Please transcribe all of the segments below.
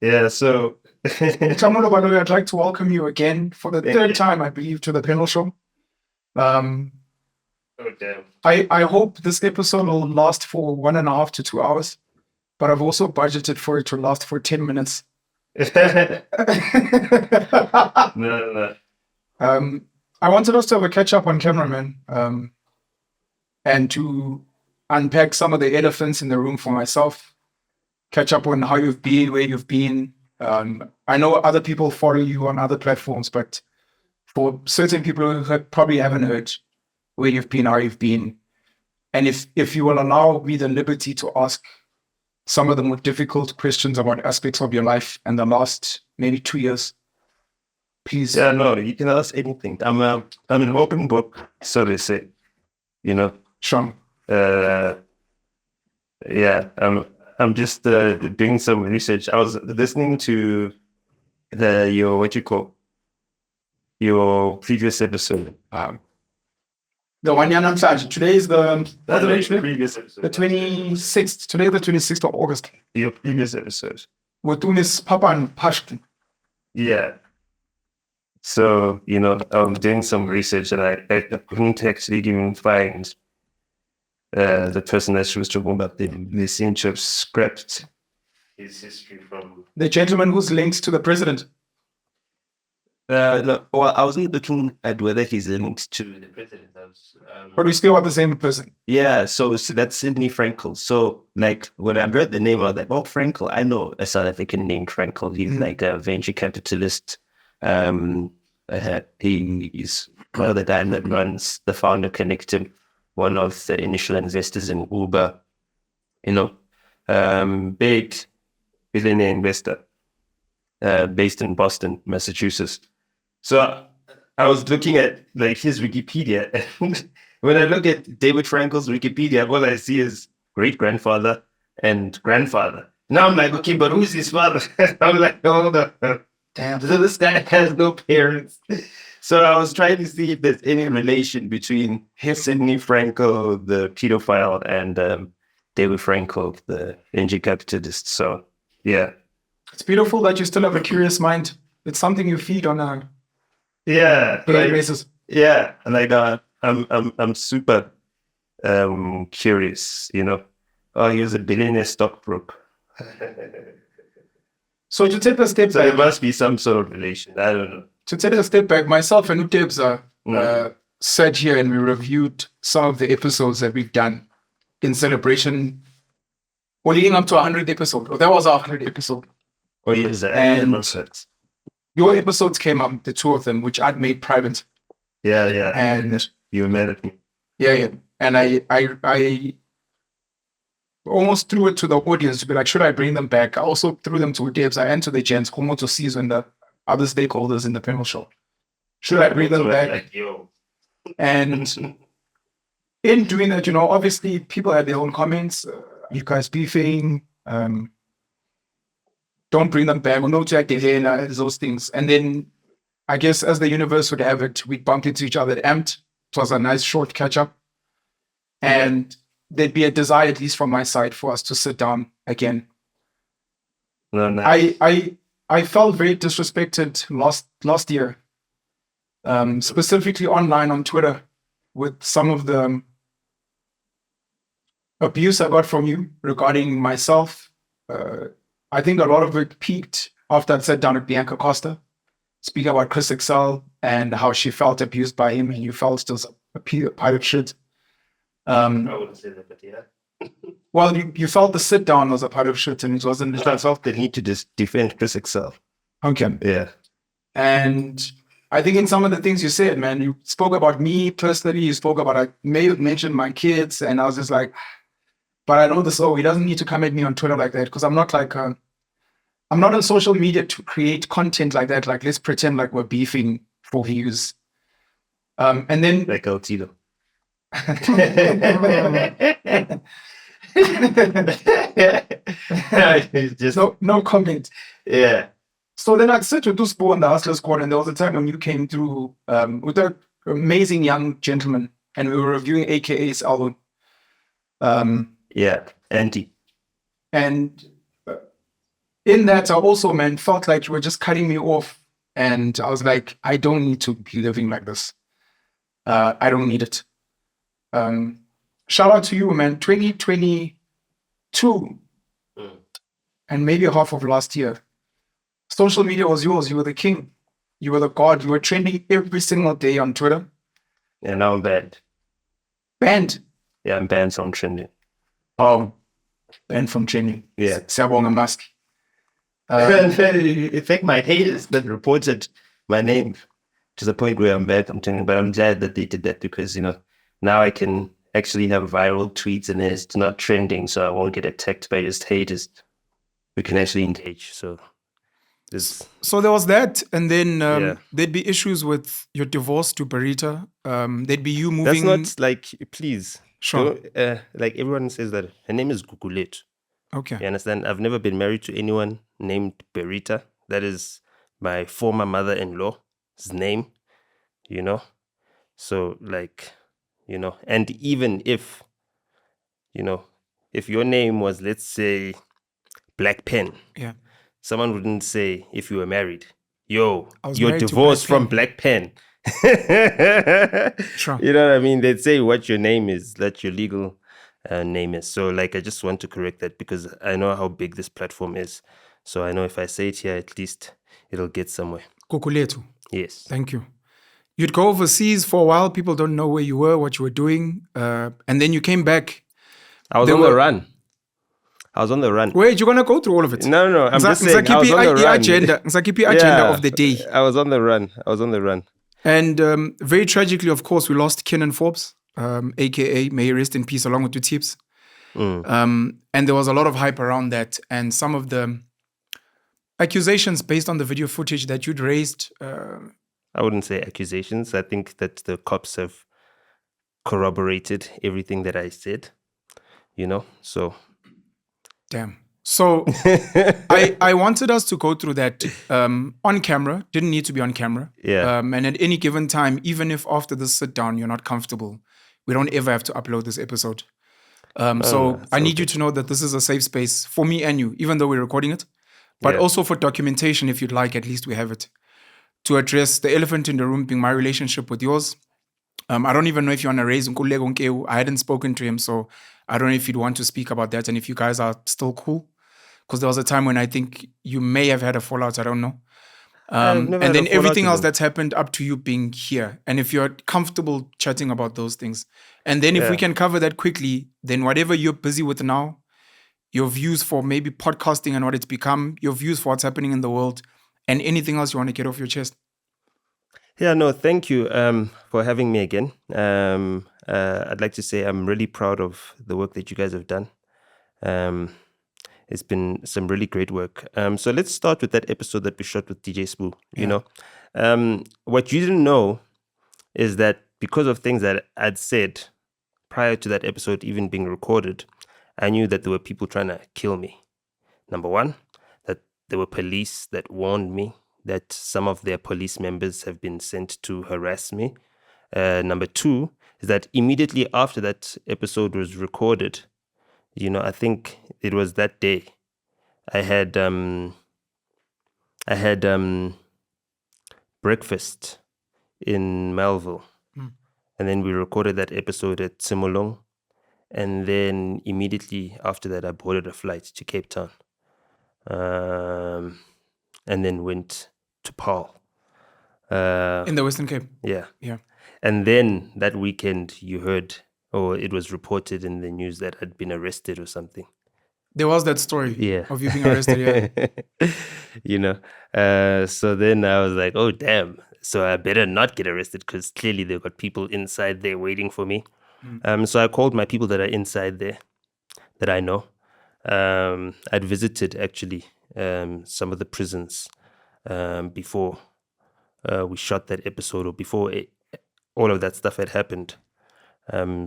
Yeah, so Nota Baloyi, I'd like to welcome you again for the third time, I believe, to the Penuel show. Um, oh damn. I hope this episode will last for 1.5 to 2 hours, but I've also budgeted for it to last for 10 minutes. No. I wanted us to have a catch up on cameraman, and to unpack some of the elephants in the room for myself, catch up on how you've been, where you've been. I know other people follow you on other platforms, but for certain people who probably haven't heard where you've been, how you've been, and if you will allow me the liberty to ask some of the more difficult questions about aspects of your life and the last maybe 2 years, please. Yeah, no, you can ask anything. I'm an open book, so they say. You know. Sean. Yeah, I'm just doing some research. I was listening to your previous episode. The one year namhlanje. Today is the previous episode. The 26th. Today is the 26th of August. Your previous episode. Wotunis Papan Pashkin. Yeah. So, I'm doing some research and I couldn't actually even find the person that she was talking about, the Sinchov script, his history from... The gentleman who's linked to the president. No, well, I wasn't looking at whether he's linked to the president. But we still have the same person. Yeah, so that's Sidney Frankel. So, when I read the name, I was like, oh, Frankel, I know a South African named Frankel. He's like a venture capitalist. He's one of the guy that runs the Founder Connective, one of the initial investors in Uber, big billionaire investor, based in Boston, Massachusetts. So I was looking at his Wikipedia, and when I look at David Frankel's Wikipedia, all I see is great-grandfather and grandfather. Now I'm like, okay, but who's his father? I'm like, oh no. Damn, this guy has no parents. So I was trying to see if there's any relation between Sidney Frankel, the pedophile, and David Frankel, the venture capitalist. So, yeah. It's beautiful that you still have a curious mind. It's something you feed on a daily basis. Yeah, I'm super curious. Oh, he was a billionaire stockbroker. So to take a step back, there must be some sort of relation. I don't know. To take a step back, myself and Utebs sat here and we reviewed some of the episodes that we've done in celebration, or leading up to 100th episode. Or that was our 100th episode. Oh yes, and your episodes came up, the two of them, which I'd made private. Yeah. And you made it. Yeah. And I almost threw it to the audience to be like, should I bring them back? I also threw them to Debs and to the gents, Komo to Caesar and the other stakeholders in the panel show. Should I bring them back? And in doing that, obviously people had their own comments. You guys beefing, don't bring them back, or no Jack those things. And then I guess as the universe would have it, we bumped into each other at Amped. It was a nice short catch up. And there'd be a desire, at least from my side, for us to sit down again. No. I felt very disrespected last year, specifically online on Twitter, with some of the abuse I got from you regarding myself. I think a lot of it peaked after I sat down with Bianca Costa, speaking about Chris Excel and how she felt abused by him, and you felt it was a pile of shit. I wouldn't say that, but yeah. Well, you felt the sit down was a part of shit, and it wasn't. I felt the need to just defend Chris Excel. Okay. Yeah. And I think in some of the things you said, man, you spoke about me personally. You spoke about, I may have mentioned my kids, and I was just like, but I know this. Oh, he doesn't need to come at me on Twitter like that, because I'm not I'm not on social media to create content like that. Like, let's pretend like we're beefing for views. And then like Altino. Just no comment. Yeah. So then I'd sit with Sbu on the Hustlers Squad, and there was a time when you came through with an amazing young gentleman, and we were reviewing AKA's album. Yeah, Andy. And in that, I also, man, felt like you were just cutting me off. And I was like, I don't need to be living like this. I don't need it. Shout out to you, man. 2022 and maybe half of last year. Social media was yours. You were the king. You were the god. You were trending every single day on Twitter. And now I'm banned. Banned. Yeah, I'm banned from trending. Oh, banned from trending. Yeah. Siyabonga mask. In fact, my haters that reported my name to the point where I'm banned from trending, but I'm glad that they did that because, now I can actually have viral tweets and it's not trending, so I won't get attacked by just haters. We can actually engage. So there was that, and then Yeah. there'd be issues with your divorce to Barita. There'd be you that's moving. not like, please. Sure. Like everyone says that her name is Gugulet. Okay. You understand? I've never been married to anyone named Berita. That is my former mother-in-law's name, So like, and even if, if your name was, let's say, Black Pen, Yeah. someone wouldn't say if you were married, yo, I was you're married to divorced Black from Black Pen. Sure. You know what I mean? They'd say what your name is, that your legal name is. So like, I just want to correct that because I know how big this platform is. So I know if I say it here, at least it'll get somewhere. Kukuletu. Yes. Thank you. You'd go overseas for a while. People don't know where you were, what you were doing. And then you came back. I was on the run. Wait, you're going to go through all of it? No. I'm just saying, I was on the run. Agenda of the day. I was on the run. And very tragically, of course, we lost Kenan Forbes, a.k.a. may he rest in peace, along with two tips. And there was a lot of hype around that. And some of the accusations based on the video footage that you'd raised. I wouldn't say accusations. I think that the cops have corroborated everything that I said, so. Damn. So I wanted us to go through that on camera. Didn't need to be on camera. Yeah. And at any given time, even if after this sit down you're not comfortable, we don't ever have to upload this episode. So I need you to know that this is a safe space for me and you, even though we're recording it, but also for documentation, if you'd like, at least we have it. To address the elephant in the room being my relationship with yours. I don't even know if you want to raise Nkululeko Nkewu. I hadn't spoken to him, so I don't know if you'd want to speak about that and if you guys are still cool. Because there was a time when I think you may have had a fallout, I don't know. And then everything else that's happened up to you being here. And if you're comfortable chatting about those things. And then if we can cover that quickly, then whatever you're busy with now, your views for maybe podcasting and what it's become, your views for what's happening in the world, and anything else you want to get off your chest. Yeah, no, thank you for having me again. I'd like to say I'm really proud of the work that you guys have done. It's been some really great work. So let's start with that episode that we shot with DJ Sbu. What you didn't know is that because of things that I'd said prior to that episode even being recorded, I knew that there were people trying to kill me. Number one, that there were police that warned me that some of their police members have been sent to harass me. Number two is that immediately after that episode was recorded, I think it was that day, I had breakfast in Melville. And then we recorded that episode at Simolong. And then immediately after that, I boarded a flight to Cape Town. And then went to Paarl. In the Western Cape? Yeah. Yeah. And then that weekend, you heard, or it was reported in the news that I'd been arrested or something. There was that story of you being arrested, So then I was like, oh, damn. So I better not get arrested because clearly they've got people inside there waiting for me. So I called my people that are inside there that I know. I'd visited, actually, some of the prisons before we shot that episode or before all of that stuff had happened.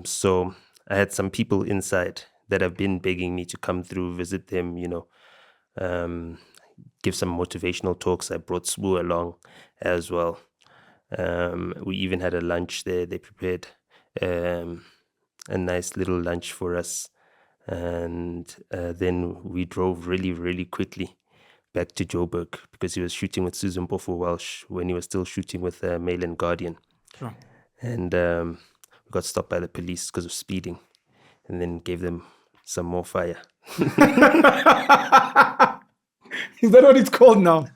So I had some people inside that have been begging me to come through, visit them, give some motivational talks. I brought Sbu along as well. We even had a lunch there. They prepared a nice little lunch for us. And then we drove really, really quickly back to Joburg because he was shooting with Susan Mpofu Welsh when he was still shooting with Mail and Guardian. Sure. And we got stopped by the police because of speeding, and then gave them some more fire. Is that what it's called now?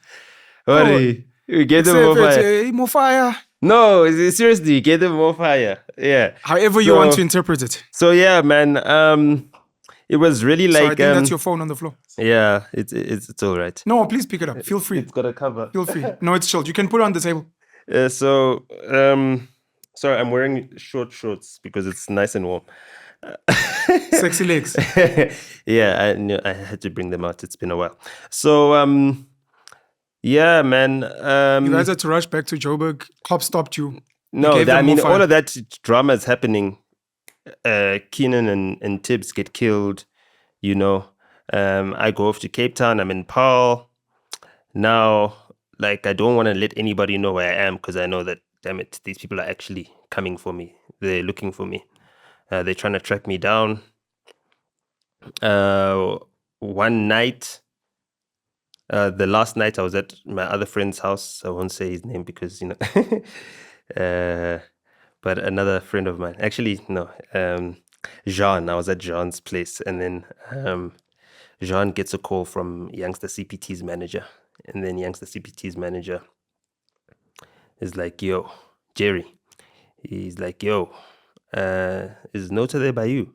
What? Oh, We gave them more fire. More fire. No, seriously, we gave them more fire. Yeah. However you want to interpret it. So yeah, man. It was really So I like. think that's your phone on the floor. Yeah, it's all right. No, please pick it up. Feel free. It's got a cover. Feel free. No, it's chilled. You can put it on the table. Sorry, I'm wearing short shorts because it's nice and warm. Sexy legs. Yeah, I knew I had to bring them out. It's been a while. So yeah, man. You guys had to rush back to Joburg. Cops stopped you. No, I mean all of that drama is happening. Keenan and Tibbs get killed. You know, I go off to Cape Town. I'm in Paarl now. Like, I don't want to let anybody know where I am because I know that, damn it, these people are actually coming for me. They're looking for me. They're trying to track me down. One night, the last night I was at my other friend's house. I won't say his name because, you know, but another friend of mine. Actually, no, Jean. I was at Jean's place, and then Jean gets a call from Youngster CPT's manager. And then Youngster CPT's manager is like, yo, Jerry. He's like, yo, is Nota there by you?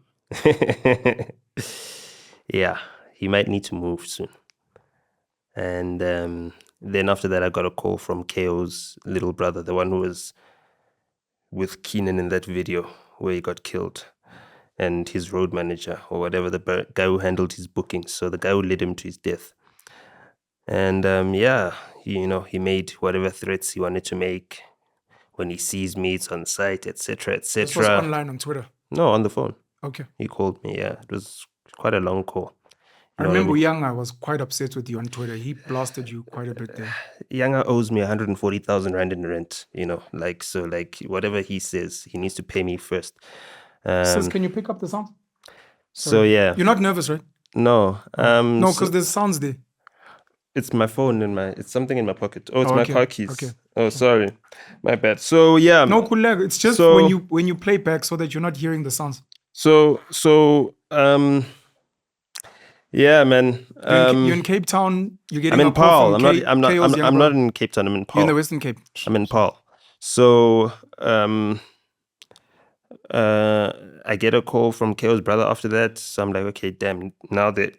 Yeah, he might need to move soon. And then after that, I got a call from KO's little brother, the one who was with Keenan in that video where he got killed, and his road manager or whatever, the guy who handled his bookings. So the guy who led him to his death. And yeah, he made whatever threats he wanted to make. When he sees me, it's on site, etc., etc. This was online on Twitter? No, on the phone. Okay. He called me, yeah. It was quite a long call. I remember Yanga was quite upset with you on Twitter. He blasted you quite a bit there. Yanga owes me 140,000 Rand in rent, whatever he says, he needs to pay me first. Says, can you pick up the sound? So yeah. You're not nervous, right? No. No, because there's sounds there. It's my phone it's something in my pocket. Oh, it's my car keys. Okay. Oh, sorry. My bad. So yeah. No, cool. It's just when you play back so that you're not hearing the sounds. So yeah, man. You're in Cape Town. You're getting I'm in a call Paarl. from I'm not in Cape Town. I'm in Paarl. You're in the Western Cape. I'm in Paarl. So I get a call from KO's brother after that. So I'm like, okay, damn. Now they're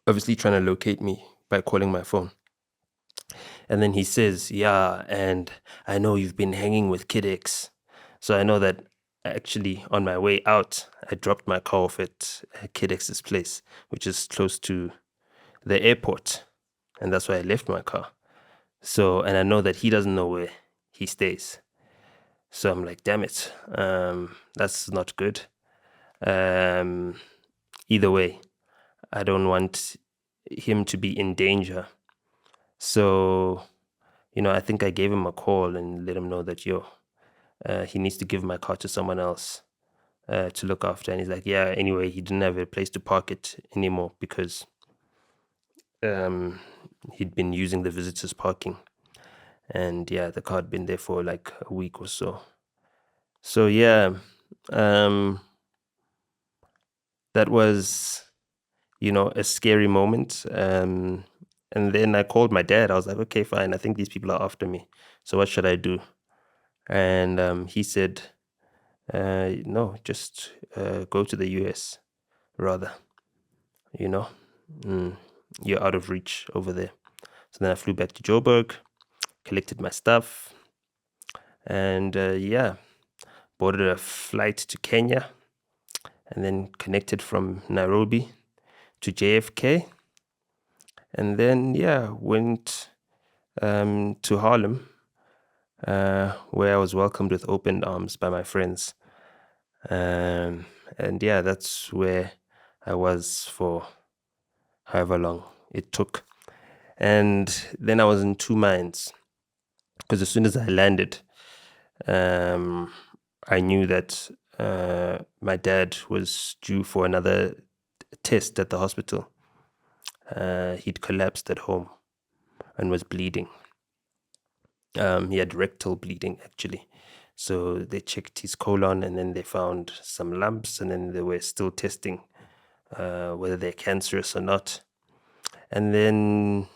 obviously trying to locate me by calling my phone. And then he says, yeah, and I know you've been hanging with Kid X. So I know that actually on my way out, I dropped my car off at Kid X's place, which is close to the airport. And that's why I left my car. So, and I know that he doesn't know where he stays. So I'm like, damn it, that's not good. Either way, I don't want him to be in danger. So, I think I gave him a call and let him know that, he needs to give my car to someone else to look after. And he's like, yeah, anyway, he didn't have a place to park it anymore because he'd been using the visitors' parking. And yeah, the car had been there for like a week or so. So yeah, that was, a scary moment. And then I called my dad. I was like, okay, fine. I think these people are after me. So what should I do? And he said, no, just go to the US rather. You're out of reach over there. So then I flew back to Joburg, collected my stuff, and boarded a flight to Kenya, and then connected from Nairobi to JFK. And then, went to Harlem, where I was welcomed with open arms by my friends. And that's where I was for however long it took. And then I was in two minds, because as soon as I landed, I knew that my dad was due for another test at the hospital. He'd collapsed at home and was bleeding. He had rectal bleeding, actually. So they checked his colon, and then they found some lumps, and then they were still testing whether they're cancerous or not. And then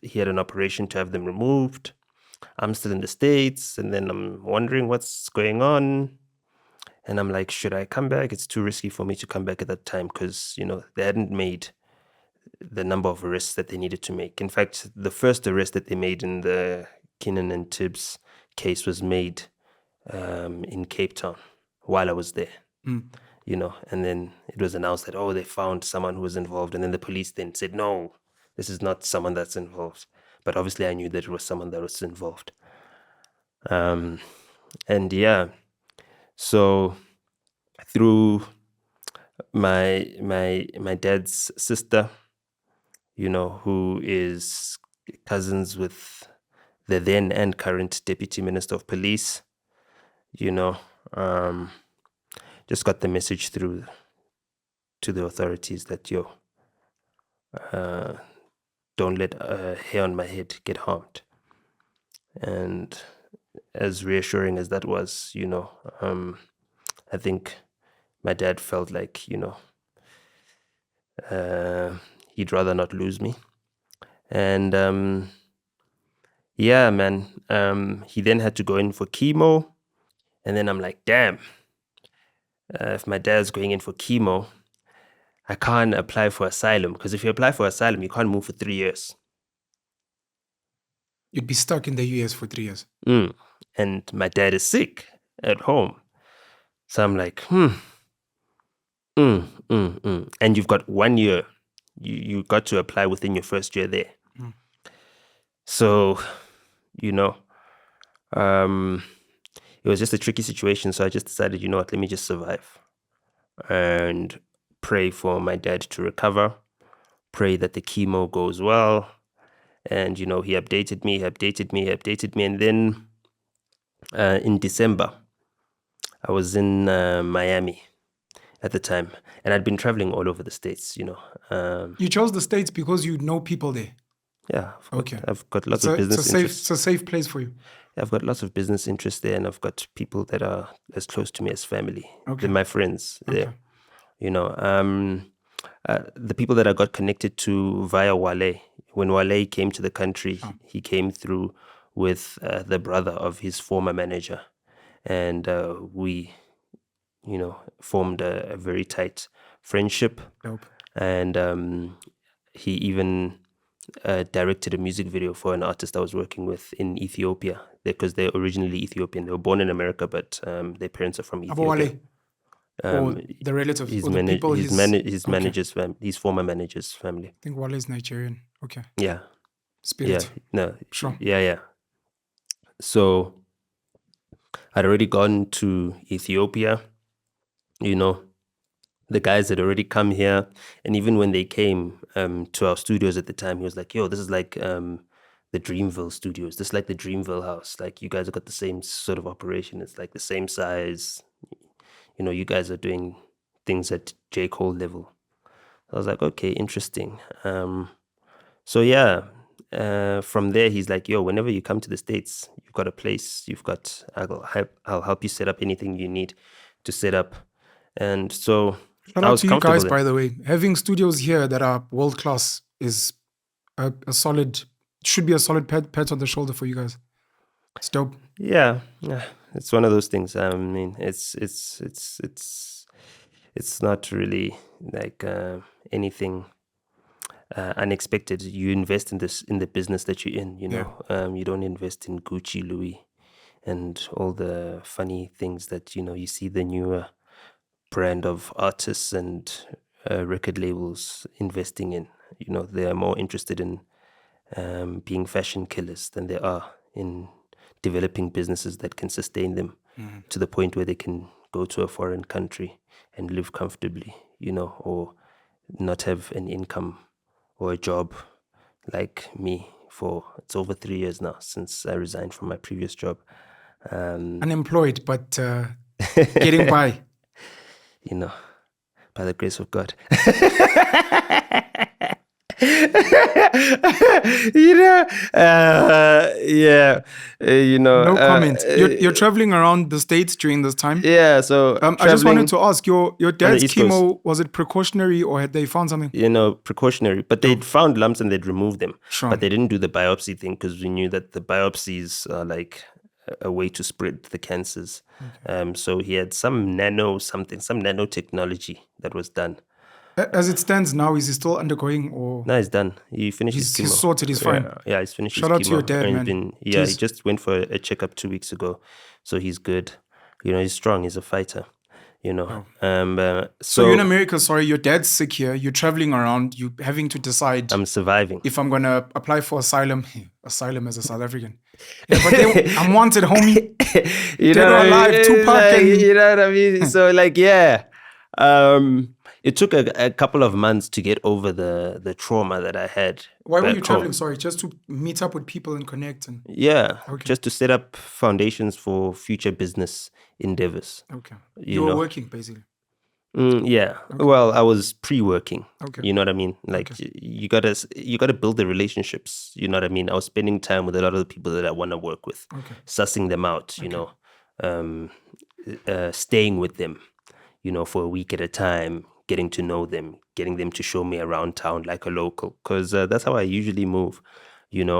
he had an operation to have them removed. I'm still in the States, and then I'm wondering what's going on. And I'm like, should I come back? It's too risky for me to come back at that time because, they hadn't made the number of arrests that they needed to make. In fact, the first arrest that they made in the Kinnan and Tibbs case was made in Cape Town while I was there. And then it was announced that, they found someone who was involved. And then the police then said, no, this is not someone that's involved. But obviously I knew that it was someone that was involved. And yeah, so through my dad's sister, who is cousins with the then and current Deputy Minister of Police, just got the message through to the authorities that, don't let a hair on my head get harmed. And as reassuring as that was, I think my dad felt like, he'd rather not lose me. And yeah, man, he then had to go in for chemo. And then I'm like, damn, if my dad's going in for chemo, I can't apply for asylum. Because if you apply for asylum, you can't move for 3 years. You'd be stuck in the US for 3 years. And my dad is sick at home. So I'm like, And you've got 1 year. You got to apply within your first year there. So, it was just a tricky situation. So I just decided, let me just survive and pray for my dad to recover, pray that the chemo goes well. And, he updated me. And then in December, I was in Miami at the time. And I'd been traveling all over the States, You chose the States because you know people there? Yeah. I've got lots of business interests. It's a safe place for you. I've got lots of business interests there, and I've got people that are as close to me as family. They're my friends there. The people that I got connected to via Wale. When Wale came to the country, he came through with the brother of his former manager. And we, formed a very tight friendship. Dope. And he even directed a music video for an artist I was working with in Ethiopia, because they're originally Ethiopian. They were born in America, but their parents are from Ethiopia. Or the relatives, his or the people, manager's family, his former manager's family. I think Wale is Nigerian. Okay. Yeah. Spirit. Yeah. No. Sure. Yeah. So I'd already gone to Ethiopia. The guys had already come here, and even when they came to our studios at the time, he was like, "Yo, this is like the Dreamville studios. This is like the Dreamville house. Like, you guys have got the same sort of operation. It's like the same size. You guys are doing things at J. Cole level." I was like, okay, interesting. So yeah, from there, he's like, "Yo, whenever you come to the States, you've got a place. I'll help you set up anything you need to set up." And so shout out to you guys, by the way. Having studios here that are world class is should be a solid pat on the shoulder for you guys. It's dope. Yeah, it's one of those things. I mean, it's not really like anything unexpected. You invest in the business that you're in. You don't invest in Gucci, Louis, and all the funny things that you see the newer brand of artists and record labels investing in. They are more interested in being fashion killers than they are in developing businesses that can sustain them to the point where they can go to a foreign country and live comfortably, or not have an income or a job like me it's over 3 years now since I resigned from my previous job. Unemployed, but getting by. By the grace of God. Yeah, No comment. You're traveling around the States during this time. yeah. So I just wanted traveling to ask, your on the dad's East Coast, chemo, was it precautionary or had they found something? precautionary, but they'd found lumps and they'd removed them, Sure. but they didn't do the biopsy thing because we knew that the biopsies are like a way to spread the cancers. So he had some nanotechnology that was done. As it stands now, is he still undergoing or No, he's done. He finished his chemo. he's sorted, he's fine? Yeah, he's finished Shout his out chemo. to your dad, and man. he Cheers. just went for a checkup 2 weeks ago, so he's good. He's strong. He's a fighter. So you're in America, sorry, your dad's sick here, you're traveling around, you're having to decide I'm surviving. if I'm gonna apply for asylum. Asylum as a South African. Yeah, but I'm wanted, homie. Dead or alive, Tupac and- you know what I mean? So yeah. It took a couple of months to get over the trauma that I had. Why were back you traveling? home. Sorry, just to meet up with people and connect and Yeah, Okay. just to set up foundations for future business endeavors. okay. You You were know. working basically. Yeah. Well, I was pre-working. Okay. You know what I mean? Like you gotta build the relationships. You know what I mean? I was spending time with a lot of the people that I want to work with, sussing them out. Staying with them. For a week at a time, getting to know them, getting them to show me around town like a local. Because that's how I usually move.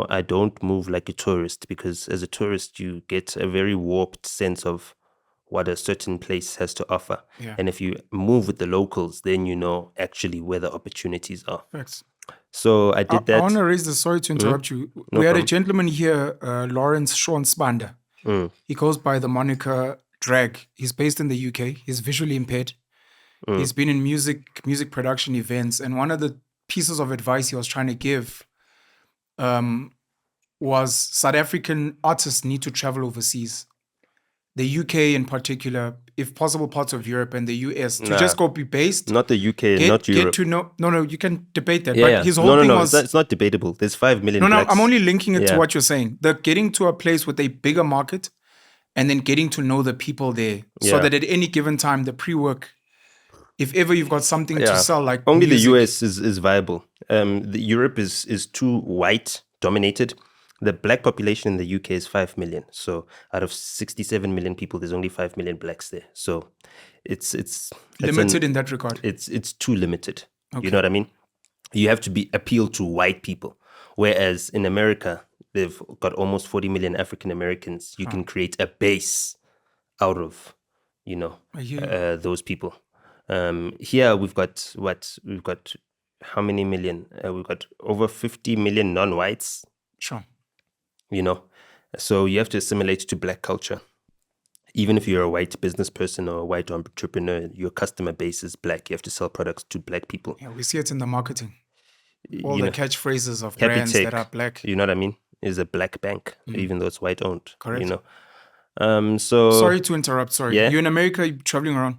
I don't move like a tourist because as a tourist, you get a very warped sense of what a certain place has to offer. Yeah. And if you move with the locals, then you know actually where the opportunities are. Facts. So I did that. I want to raise this. Sorry to interrupt you. No we had problem. a gentleman here, Lawrence Sean Spanda. He goes by the moniker Drag. He's based in the UK. He's visually impaired. He's been in music production events. And one of the pieces of advice he was trying to give was South African artists need to travel overseas. The UK in particular, if possible, parts of Europe and the US, to just go be based. Not the UK, not Europe. Get to know. No, you can debate that. Yeah, But his whole thing was. It's not debatable. There's 5 million. No, blacks. I'm only linking it to Yeah. what you're saying. The getting to a place with a bigger market and then getting to know the people there so Yeah. that at any given time, the pre-work, if ever you've got something to sell, like only music, the US is viable. The Europe is too white dominated. The black population in the UK is 5 million. So out of 67 million people, there's only 5 million blacks there. So it's limited in that regard. It's too limited. You know what I mean? You have to appeal to white people. Whereas in America, they've got almost 40 million African Americans. You can create a base out of, those people. Here we've got how many million? We've got over 50 million non-whites. Sure. So you have to assimilate to black culture. Even if you're a white business person or a white entrepreneur, your customer base is black. You have to sell products to black people. Yeah, we see it in the marketing. All You the know, catchphrases of Happy brands Tech, that are black. You know what I mean? Is a black bank, even though it's white owned. Correct. So Sorry to interrupt. Sorry. Yeah. You're in America, you're traveling around.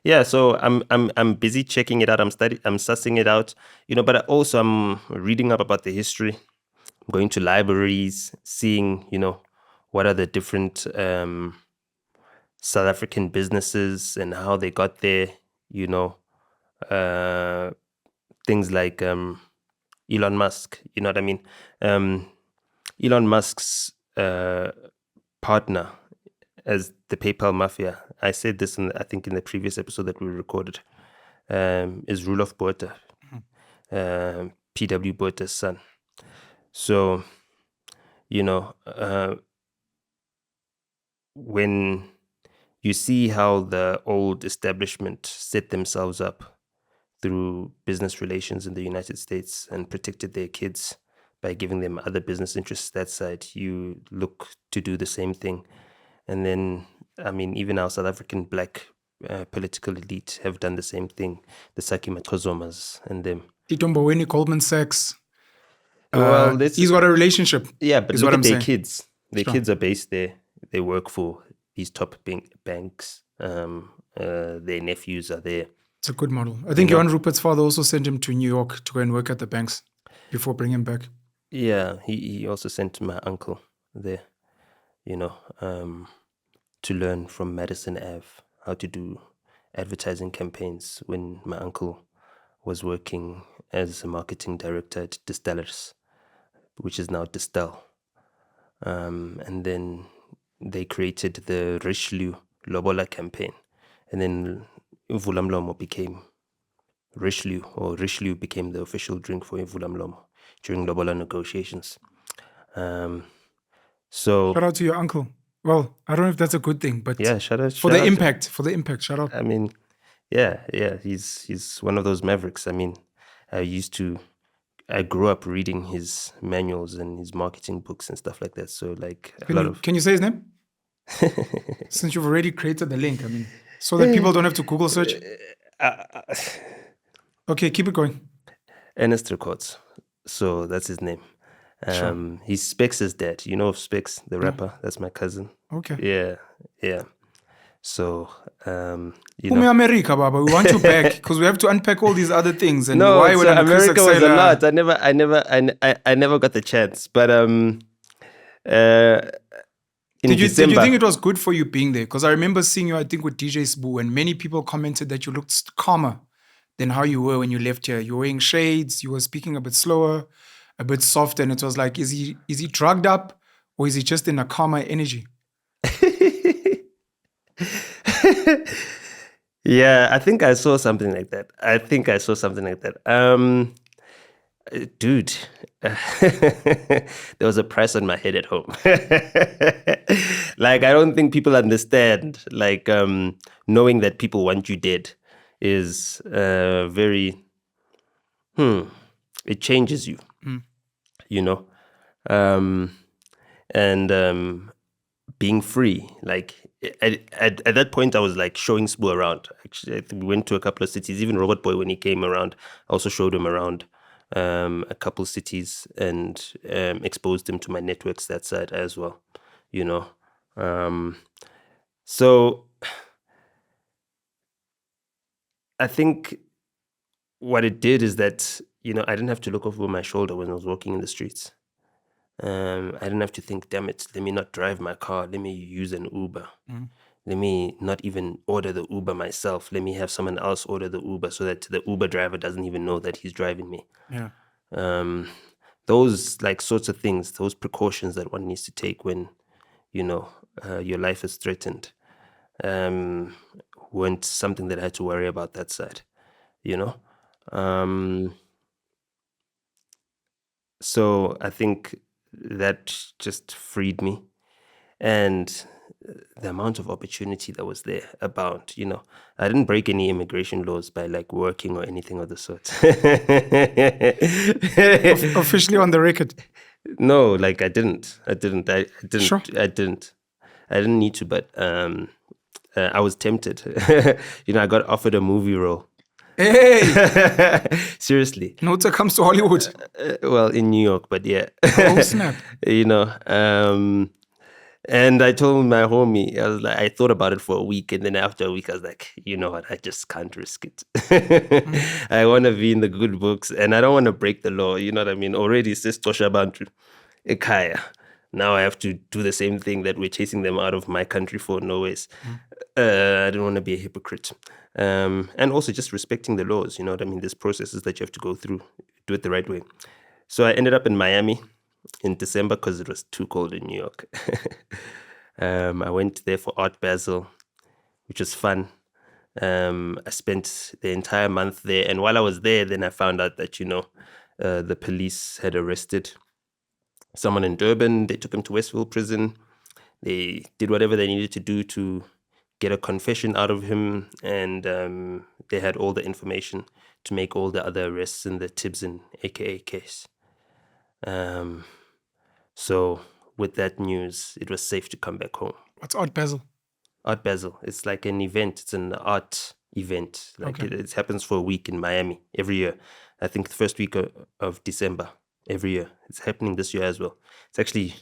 Yeah, so I'm busy checking it out. I'm sussing it out. But also I'm reading up about the history. I'm going to libraries, seeing what are the different South African businesses and how they got there. Things like Elon Musk. You know what I mean? Elon Musk's partner as the PayPal mafia. I said this I think in the previous episode that we recorded. Is Roelof Botha, P.W. Botha's son. So, when you see how the old establishment set themselves up through business relations in the United States and protected their kids by giving them other business interests that side, you look to do the same thing. And then, even our South African black political elite have done the same thing. The Saki Mathozomas and them. Titomboweni, Goldman Sachs. Well, he's got a relationship. Yeah, but is look what at I'm their saying. kids. Their Sure. kids are based there. They work for these top banks. Their nephews are there. It's a good model. I think Johan Rupert's father also sent him to New York to go and work at the banks before bringing him back. Yeah, he also sent my uncle there, to learn from Madison Ave how to do advertising campaigns when my uncle was working as a marketing director at Distillers which is now Distel. And then they created the Richelieu Lobola campaign. And then Mvulamlomo became Richelieu, or Richelieu became the official drink for Mvulamlomo during Lobola negotiations. So Shout out to your uncle. Well, I don't know if that's a good thing, but yeah, shout out for the impact, shout out. I mean, yeah, he's one of those mavericks. I mean, I grew up reading his manuals and his marketing books and stuff like that. So like Can you say his name? Since you've already created the link, I mean, so that people don't have to Google search. Okay, keep it going. Ernest Records. So that's his name. Sure. He's Specs' dad. You know of Specs, the rapper? That's my cousin. Okay. Yeah. So, Umi America, Baba. We want you back because we have to unpack all these other things. And no, why so America was a lot. I never got the chance. But did you think it was good for you being there? Because I remember seeing you, I think, with DJ Sbu, and many people commented that you looked calmer than how you were when you left here. You were wearing shades, you were speaking a bit slower, a bit softer, and it was like, is he drugged up, or is he just in a calmer energy? Yeah, I think I saw something like that. Dude, there was a price on my head at home. Like, I don't think people understand, like, knowing that people want you dead is very, it changes you, you know? And being free, like, at that point, I was like showing Sbu around. Actually, I think we went to a couple of cities. Even Robot Boy, when he came around, I also showed him around a couple cities and exposed him to my networks that side as well, you know. So I think what it did is that, you know, I didn't have to look over my shoulder when I was walking in the streets. I didn't have to think, damn it, let me not drive my car. Let me use an Uber. Let me not even order the Uber myself. Let me have someone else order the Uber so that the Uber driver doesn't even know that he's driving me. Yeah. Those like sorts of things, those precautions that one needs to take when, you know, your life is threatened, weren't something that I had to worry about that side, you know? So I think that just freed me. And the amount of opportunity that was there abound, you know. I didn't break any immigration laws by like working or anything of the sort. Officially on the record. No, like I didn't. Sure. I didn't need to, but I was tempted. You know, I got offered a movie role. Hey! Seriously. Nota comes to Hollywood. Well, in New York, but yeah. Oh, snap. You know, and I told my homie, I was like, I thought about it for a week, and then after a week, I was like, you know what, I just can't risk it. I want to be in the good books, and I don't want to break the law. You know what I mean? Already, sis Tosha Bantu, Ekaya. Now I have to do the same thing that we're chasing them out of my country for. No ways. I don't want to be a hypocrite. And also just respecting the laws. You know what I mean? There's processes that you have to go through. Do it the right way. So I ended up in Miami in December because it was too cold in New York. I went there for Art Basel, which was fun. I spent the entire month there. And while I was there, then I found out that, you know, the police had arrested someone in Durban. They took him to Westville prison. They did whatever they needed to do to get a confession out of him. And they had all the information to make all the other arrests in the Tibson AKA case. So with that news, it was safe to come back home. What's Art Basel? Art Basel. It's like an event. It's an art event. Like Okay. it happens for a week in Miami every year. I think the first week of December every year. It's happening this year as well. It's actually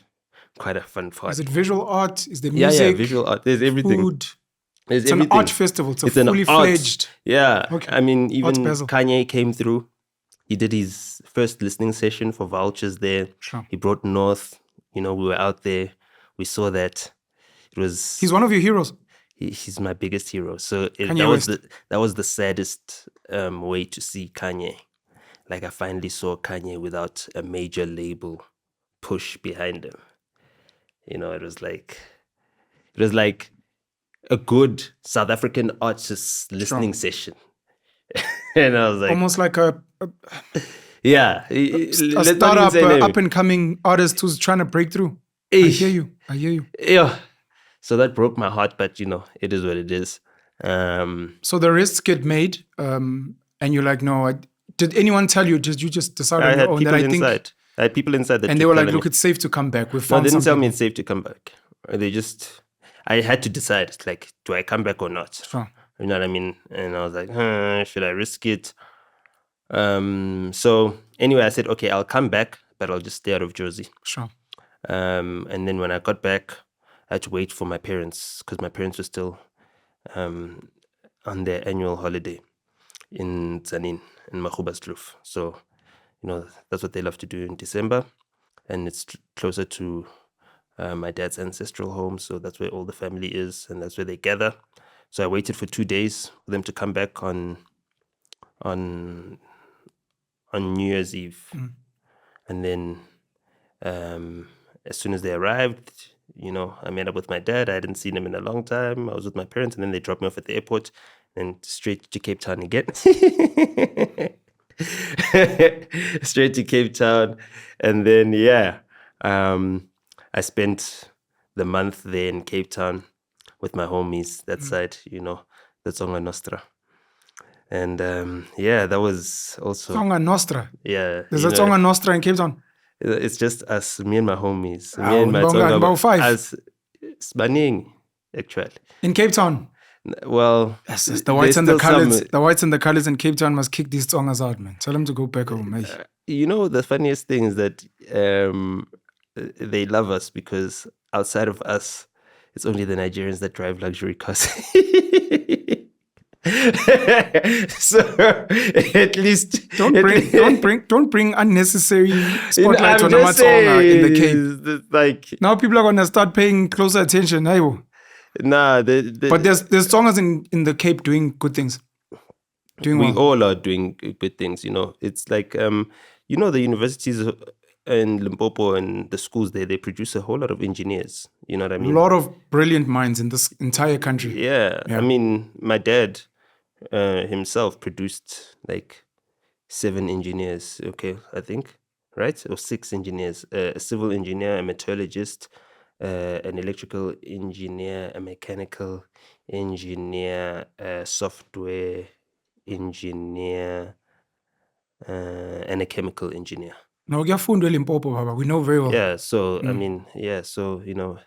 quite a fun party. Is it visual art? Is there music? Yeah, visual art. There's everything. Food? There's It's everything. an art festival. It's an fully art. fledged. Yeah. Okay. I mean, even Art Basel. Kanye came through. He did his first listening session for Vultures there. Sure. He brought North. You know, we were out there. We saw that. It was. He's one of your heroes. He's my biggest hero. So Kanye that was the saddest way to see Kanye. Like I finally saw Kanye without a major label push behind him. You know, it was like a good South African artist listening session. And I was like, Almost like a yeah, startup, up and coming artist who's trying to break through. I hear you. Yeah. So that broke my heart, but you know, it is what it is. So the risks get made, and you're like, no. Did anyone tell you? Did you just decide on your own that I think? I had people inside that. And they were like, look, it's safe to come back. We found. No, they didn't tell people. me it's safe to come back. They just, I had to decide. It's like, do I come back or not? Sure. You know what I mean? And I was like, should I risk it? So anyway, I said, okay, I'll come back, but I'll just stay out of Jersey. Sure. And then when I got back, I had to wait for my parents because my parents were still on their annual holiday in Zanin, in Ndlovu. So, you know, that's what they love to do in December. And it's closer to my dad's ancestral home. So that's where all the family is and that's where they gather. So I waited for 2 days for them to come back on New Year's Eve. And then as soon as they arrived, you know, I met up with my dad. I hadn't seen him in a long time. I was with my parents, and then they dropped me off at the airport and straight to Cape Town again. Straight to Cape Town. And then, I spent the month there in Cape Town with my homies, that side, you know, the Tsonga Nostra. And that was also... Tsonga Nostra? Yeah. There's a Tsonga Nostra in Cape Town? It's just us, me and my homies. Me and my Tsonga. As Spanning, actually. In Cape Town? Well, yes, the whites and the colors. The whites and the colors in Cape Town must kick these Tsongas out, man. Tell them to go back home, mate. You know, the funniest thing is that they love us because outside of us, it's only the Nigerians that drive luxury cars. So at least don't bring unnecessary spotlight on Amatsonga in the Cape. Like now people are gonna start paying closer attention. Nah, but there's Tsongas in the Cape doing good things. We all are doing good things, you know. It's like you know, the universities in Limpopo and the schools there, they produce a whole lot of engineers. You know what I mean? A lot of brilliant minds in this entire country. Yeah. I mean, my dad himself produced like 7 engineers, okay, I think, right? Or 6 engineers, a civil engineer, a metallurgist, an electrical engineer, a mechanical engineer, a software engineer, and a chemical engineer. No, Limpopo, Baba. We know very well. Yeah, so I mean, so you know,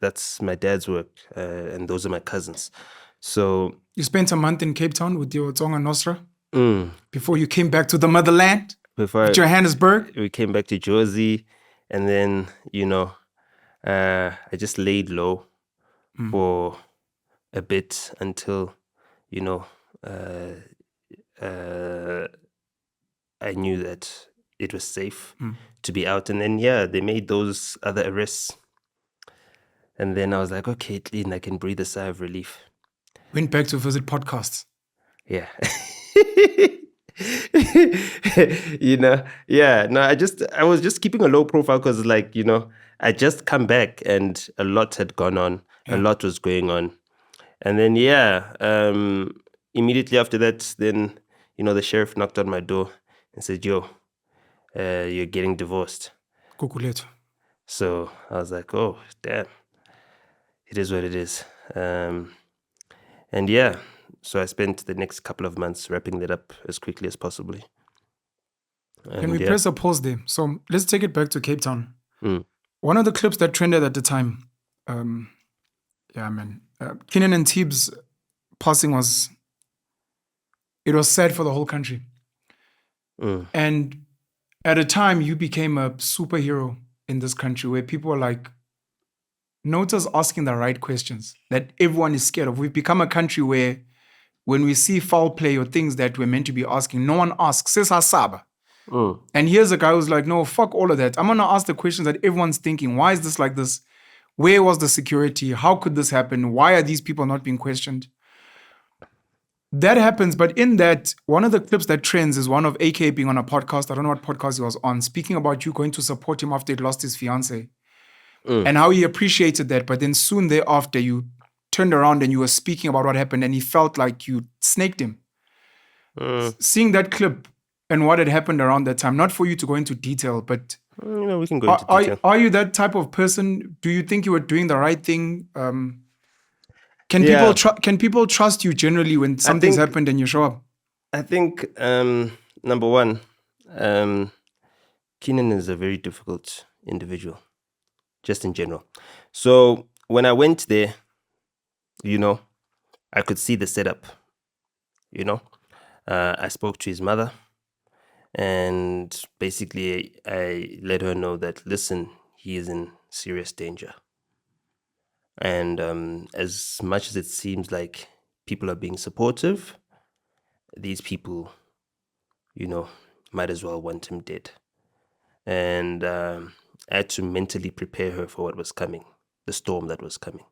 that's my dad's work, and those are my cousins. So you spent a month in Cape Town with your Tsonga Nostra before you came back to the motherland. Before Johannesburg, we came back to Jersey, and then you know, I just laid low for a bit until you know, I knew that it was safe to be out. And then, they made those other arrests. And then I was like, okay, clean, I can breathe a sigh of relief. Went back to visit podcasts. Yeah. You know, no, I was just keeping a low profile because, like, you know, I just come back and a lot had gone on. A lot was going on. And then, immediately after that, then, you know, the sheriff knocked on my door and said, yo, you're getting divorced. Kukuletu. So I was like, oh, damn. It is what it is. So I spent the next couple of months wrapping that up as quickly as possible. Can we press a pause there? So let's take it back to Cape Town. One of the clips that trended at the time, Keenan and Teeb's passing was sad for the whole country. And at a time, you became a superhero in this country where people are like, Nota's asking the right questions that everyone is scared of. We've become a country where when we see foul play or things that we're meant to be asking, no one asks. And here's a guy who's like, no, fuck all of that. I'm going to ask the questions that everyone's thinking. Why is this like this? Where was the security? How could this happen? Why are these people not being questioned? That happens, but in that, one of the clips that trends is one of AK being on a podcast. I don't know what podcast he was on, speaking about you going to support him after he lost his fiance. And how he appreciated that. But then soon thereafter, you turned around and you were speaking about what happened and he felt like you snaked him. Seeing that clip and what had happened around that time, not for you to go into detail, but we can go into detail. Are you that type of person? Do you think you were doing the right thing? Can people trust you generally when something's happened and you show up? I think number one, Keenan is a very difficult individual, just in general. So when I went there, I could see the setup. I spoke to his mother, and basically I let her know that, listen, he is in serious danger. And as much as it seems like people are being supportive, these people, might as well want him dead. And I had to mentally prepare her for what was coming, the storm that was coming.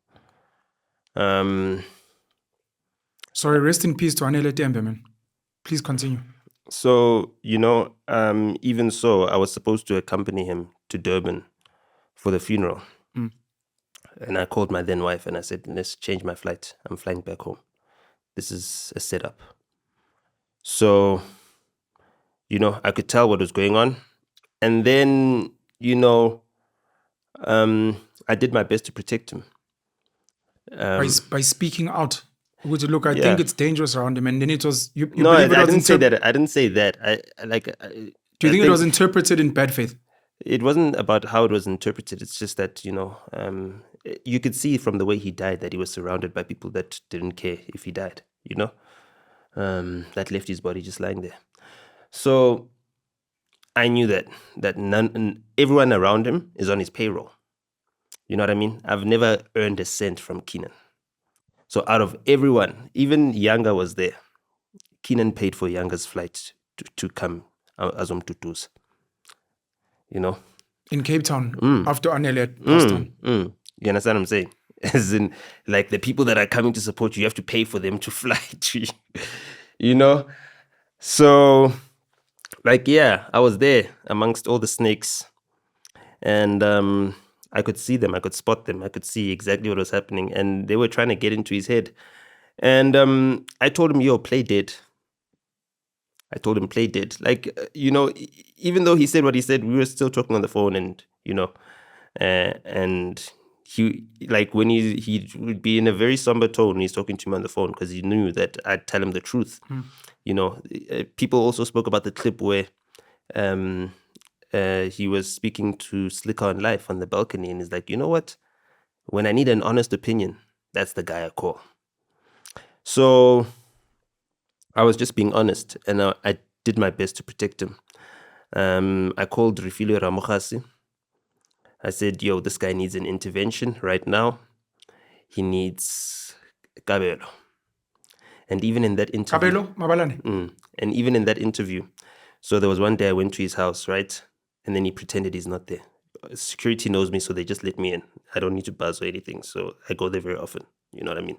Sorry, rest in peace to Anele Tembe, man. Please continue. So, even so, I was supposed to accompany him to Durban for the funeral. And I called my then wife and I said, let's change my flight. I'm flying back home. This is a setup. So, I could tell what was going on. And then, I did my best to protect him. By speaking out. Would you look, I think it's dangerous around him. And then it was... I didn't say that. I didn't say that. Do you think it was interpreted in bad faith? It wasn't about how it was interpreted. It's just that, you could see from the way he died that he was surrounded by people that didn't care if he died, that left his body just lying there. So I knew that everyone around him is on his payroll. You know what I mean? I've never earned a cent from Keenan. So out of everyone, even Yanga was there. Keenan paid for Yanga's flight to come as Tutus. In Cape Town, after Anele passed on. You understand what I'm saying? As in, like, the people that are coming to support you have to pay for them to fly to you, So, I was there amongst all the snakes. And I could see them, I could spot them, I could see exactly what was happening. And they were trying to get into his head. And I told him, play dead. I told him, play dead. Even though he said what he said, we were still talking on the phone and, and he, when he would be in a very somber tone when he's talking to me on the phone because he knew that I'd tell him the truth. People also spoke about the clip where he was speaking to Slicker on Life on the balcony and he's like, you know what? When I need an honest opinion, that's the guy I call. So I was just being honest and I did my best to protect him. I called Refilwe Ramokgasi. I said, this guy needs an intervention right now. He needs Kabelo. And even in that interview... Kabelo, Mabalane. And even in that interview, so there was one day I went to his house, right? And then he pretended he's not there. Security knows me, so they just let me in. I don't need to buzz or anything, so I go there very often. You know what I mean?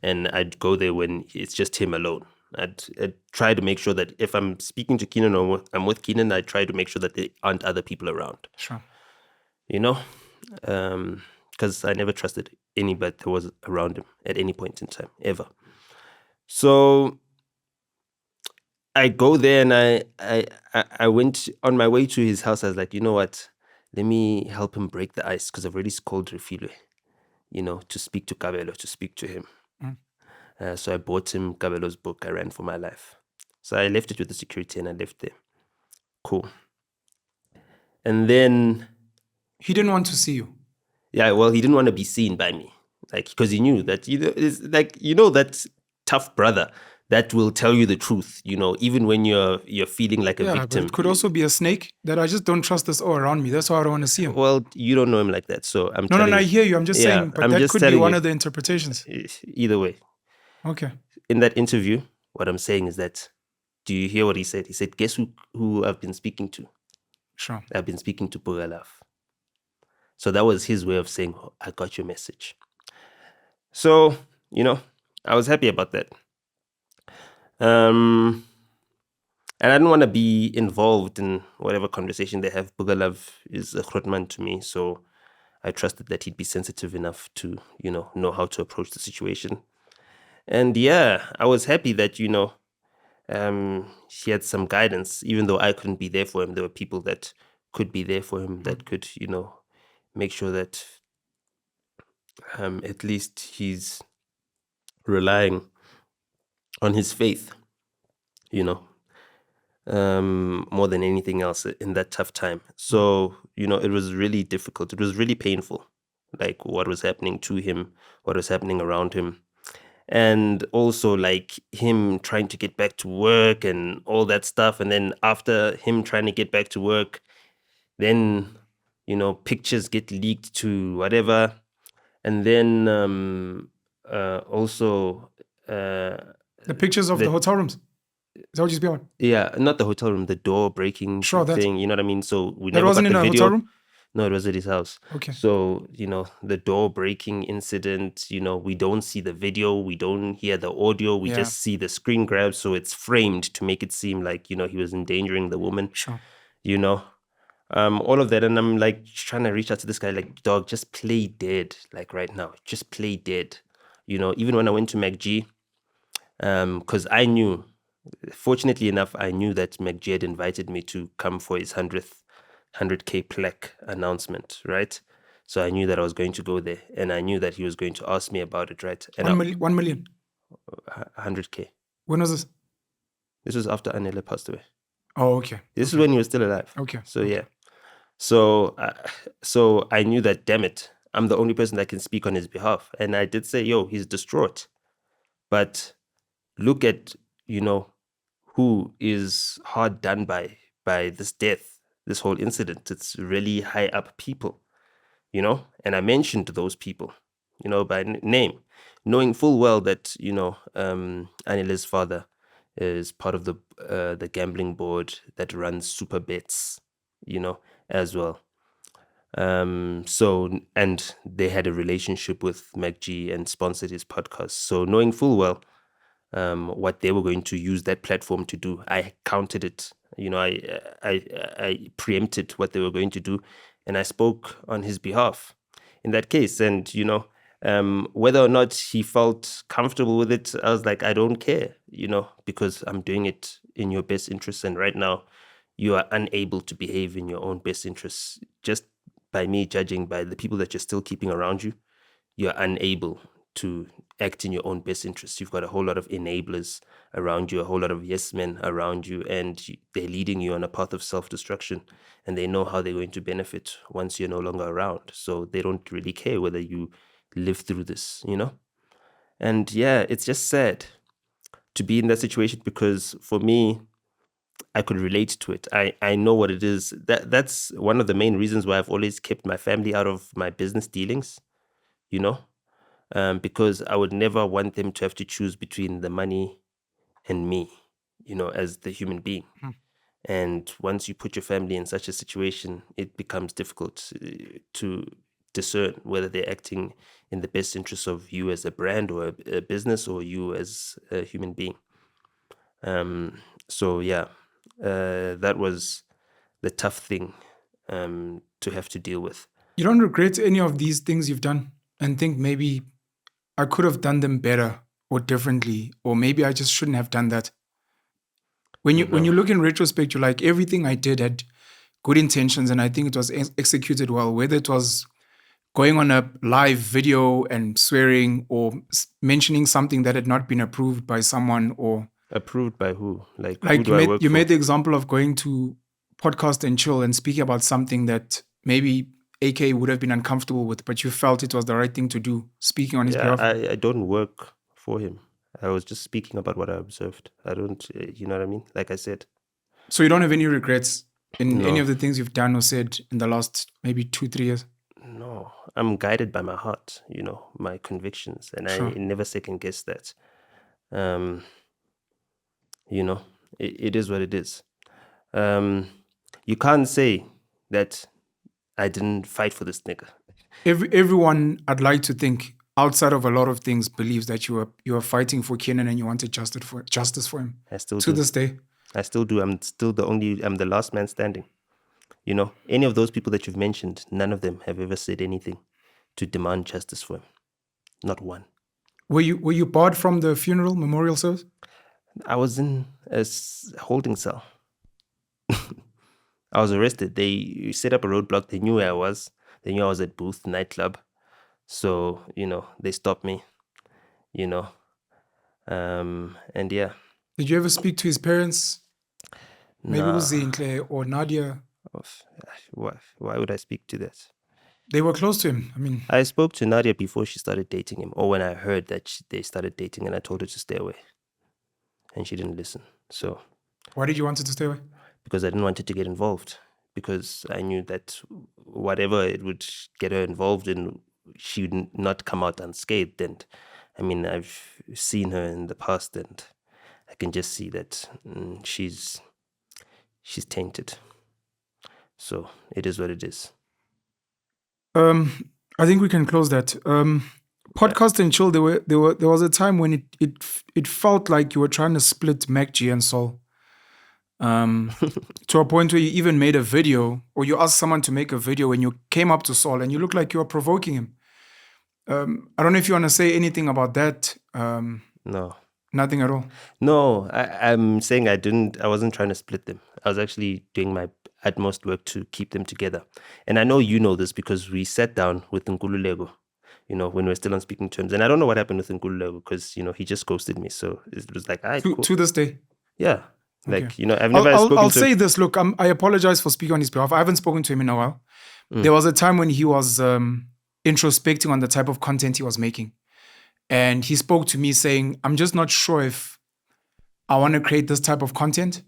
And I'd go there when it's just him alone. I'd try to make sure that if I'm speaking to Keenan or I'm with Keenan, I try to make sure that there aren't other people around. Sure. Because I never trusted anybody that was around him at any point in time, ever. So I go there and I went on my way to his house. I was like, you know what? Let me help him break the ice because I've already called Refilwe, to speak to Kabelo, to speak to him. So I bought him Kabelo's book, I Ran for My Life. So I left it with the security and I left there. Cool. And then... He didn't want to see you. Yeah, well, he didn't want to be seen by me. Because he knew that, it's that tough brother that will tell you the truth, even when you're feeling like a victim. But it could also be a snake that I just don't trust this all around me. That's why I don't want to see him. Well, you don't know him like that, so I'm No, I hear you. I'm just saying, but that could be one of the interpretations. Either way. Okay. In that interview, what I'm saying is that, do you hear what he said? He said, guess who I've been speaking to? Sure. I've been speaking to Pugalaf. So that was his way of saying, I got your message. So, I was happy about that. And I don't want to be involved in whatever conversation they have. Bugalov is a Grootman to me, so I trusted that he'd be sensitive enough to, know how to approach the situation. And yeah, I was happy that, he had some guidance, even though I couldn't be there for him. There were people that could be there for him that could, make sure that at least he's relying on his faith, more than anything else in that tough time. So, it was really difficult. It was really painful, like what was happening to him, what was happening around him. And also like him trying to get back to work and all that stuff. And then after him trying to get back to work, then, pictures get leaked to whatever. And then also... The pictures of the hotel rooms. Is that what you speak about? Yeah, not the hotel room, the door breaking thing. You know what I mean? So we never wasn't got the in a video. hotel room? No, it was at his house. Okay. So, the door breaking incident, we don't see the video, we don't hear the audio, we just see the screen grab. So it's framed to make it seem like, he was endangering the woman. Sure. All of that. And I'm like trying to reach out to this guy, like, dog, just play dead, like right now. Just play dead. Even when I went to MacG, because I knew, fortunately enough, I knew that MacG had invited me to come for his 100K plaque announcement, right? So I knew that I was going to go there, and I knew that he was going to ask me about it, right? And 1 million. 100K. When was this? This was after Anela passed away. Oh, okay. This is when he was still alive. Okay. So yeah. So I knew that, damn it, I'm the only person that can speak on his behalf. And I did say, yo, he's distraught. But look at, who is hard done by this death, this whole incident. It's really high up people, and I mentioned those people, by name, knowing full well that, Anela's father is part of the gambling board that runs Super Bets, as well. So, and they had a relationship with MacG and sponsored his podcast. So knowing full well what they were going to use that platform to do, I counted it. I preempted what they were going to do, and I spoke on his behalf in that case. And whether or not he felt comfortable with it, I was like, I don't care, because I'm doing it in your best interests. And right now, you are unable to behave in your own best interests. Just by me judging by the people that you're still keeping around you, you're unable to act in your own best interests. You've got a whole lot of enablers around you, a whole lot of yes men around you, and they're leading you on a path of self-destruction, and they know how they're going to benefit once you're no longer around. So they don't really care whether you live through this, And yeah, it's just sad to be in that situation, because for me, I could relate to it. I know what it is. That's one of the main reasons why I've always kept my family out of my business dealings, because I would never want them to have to choose between the money and me, as the human being. And once you put your family in such a situation, it becomes difficult to discern whether they're acting in the best interest of you as a brand or a business, or you as a human being. So yeah, that was the tough thing to have to deal with. You don't regret any of these things you've done and think maybe I could have done them better or differently, or maybe I just shouldn't have done that? When you look in retrospect, you're like, everything I did had good intentions, and I think it was executed well, whether it was going on a live video and swearing, or mentioning something that had not been approved by someone, or approved by who? Like who do you made the example of going to Podcast and Chill and speaking about something that maybe AK would have been uncomfortable with, but you felt it was the right thing to do, speaking on his behalf. I don't work for him. I was just speaking about what I observed. I don't, you know what I mean? Like I said. So you don't have any regrets in any of the things you've done or said in the last maybe 2-3 years? No, I'm guided by my heart, my convictions, and I never second guess that. It is what it is. You can't say that I didn't fight for this nigga. Everyone, I'd like to think, outside of a lot of things, believes that you are fighting for Kenan and you wanted justice for him. I still To do. this day. I still do. I'm the last man standing. You know, any of those people that you've mentioned, none of them have ever said anything to demand justice for him. Not one. Were you barred from the funeral memorial service? I was in a holding cell. I was arrested. They set up a roadblock. They knew where I was. They knew I was at Booth nightclub. So, you know, they stopped me, you know. And yeah. Did you ever speak to his parents? Maybe Nah. Uzinhle or Nadia? Why would I speak to that? They were close to him. I mean, I spoke to Nadia before she started dating him, or when I heard that they started dating, and I told her to stay away. And she didn't listen. So, why did you want her to stay away? because I didn't want her to get involved. Because I knew that whatever it would get her involved in, she would not come out unscathed. And I mean, I've seen her in the past, and I can just see that she's tainted. So it is what it is. I think we can close that. Podcast and chill. There was a time when it felt like you were trying to split MacG and Sol. To a point where you even made a video, or you asked someone to make a video when you came up to Sol and you looked like you were provoking him. I don't know if you want to say anything about that. No. Nothing at all. No, I'm saying I wasn't trying to split them. I was actually doing my utmost work to keep them together. And I know you know this because we sat down with Nkululeko, you know, when we were still on speaking terms. And I don't know what happened with Nkululeko because, you know, he just ghosted me. So it was like, cool. To this day. Yeah. Like, Okay. you know, I've never spoken I'll to say this. Look, I apologize for speaking on his behalf. I haven't spoken to him in a while. There was a time when he was introspecting on the type of content he was making. And he spoke to me saying, I'm just not sure if I want to create this type of content.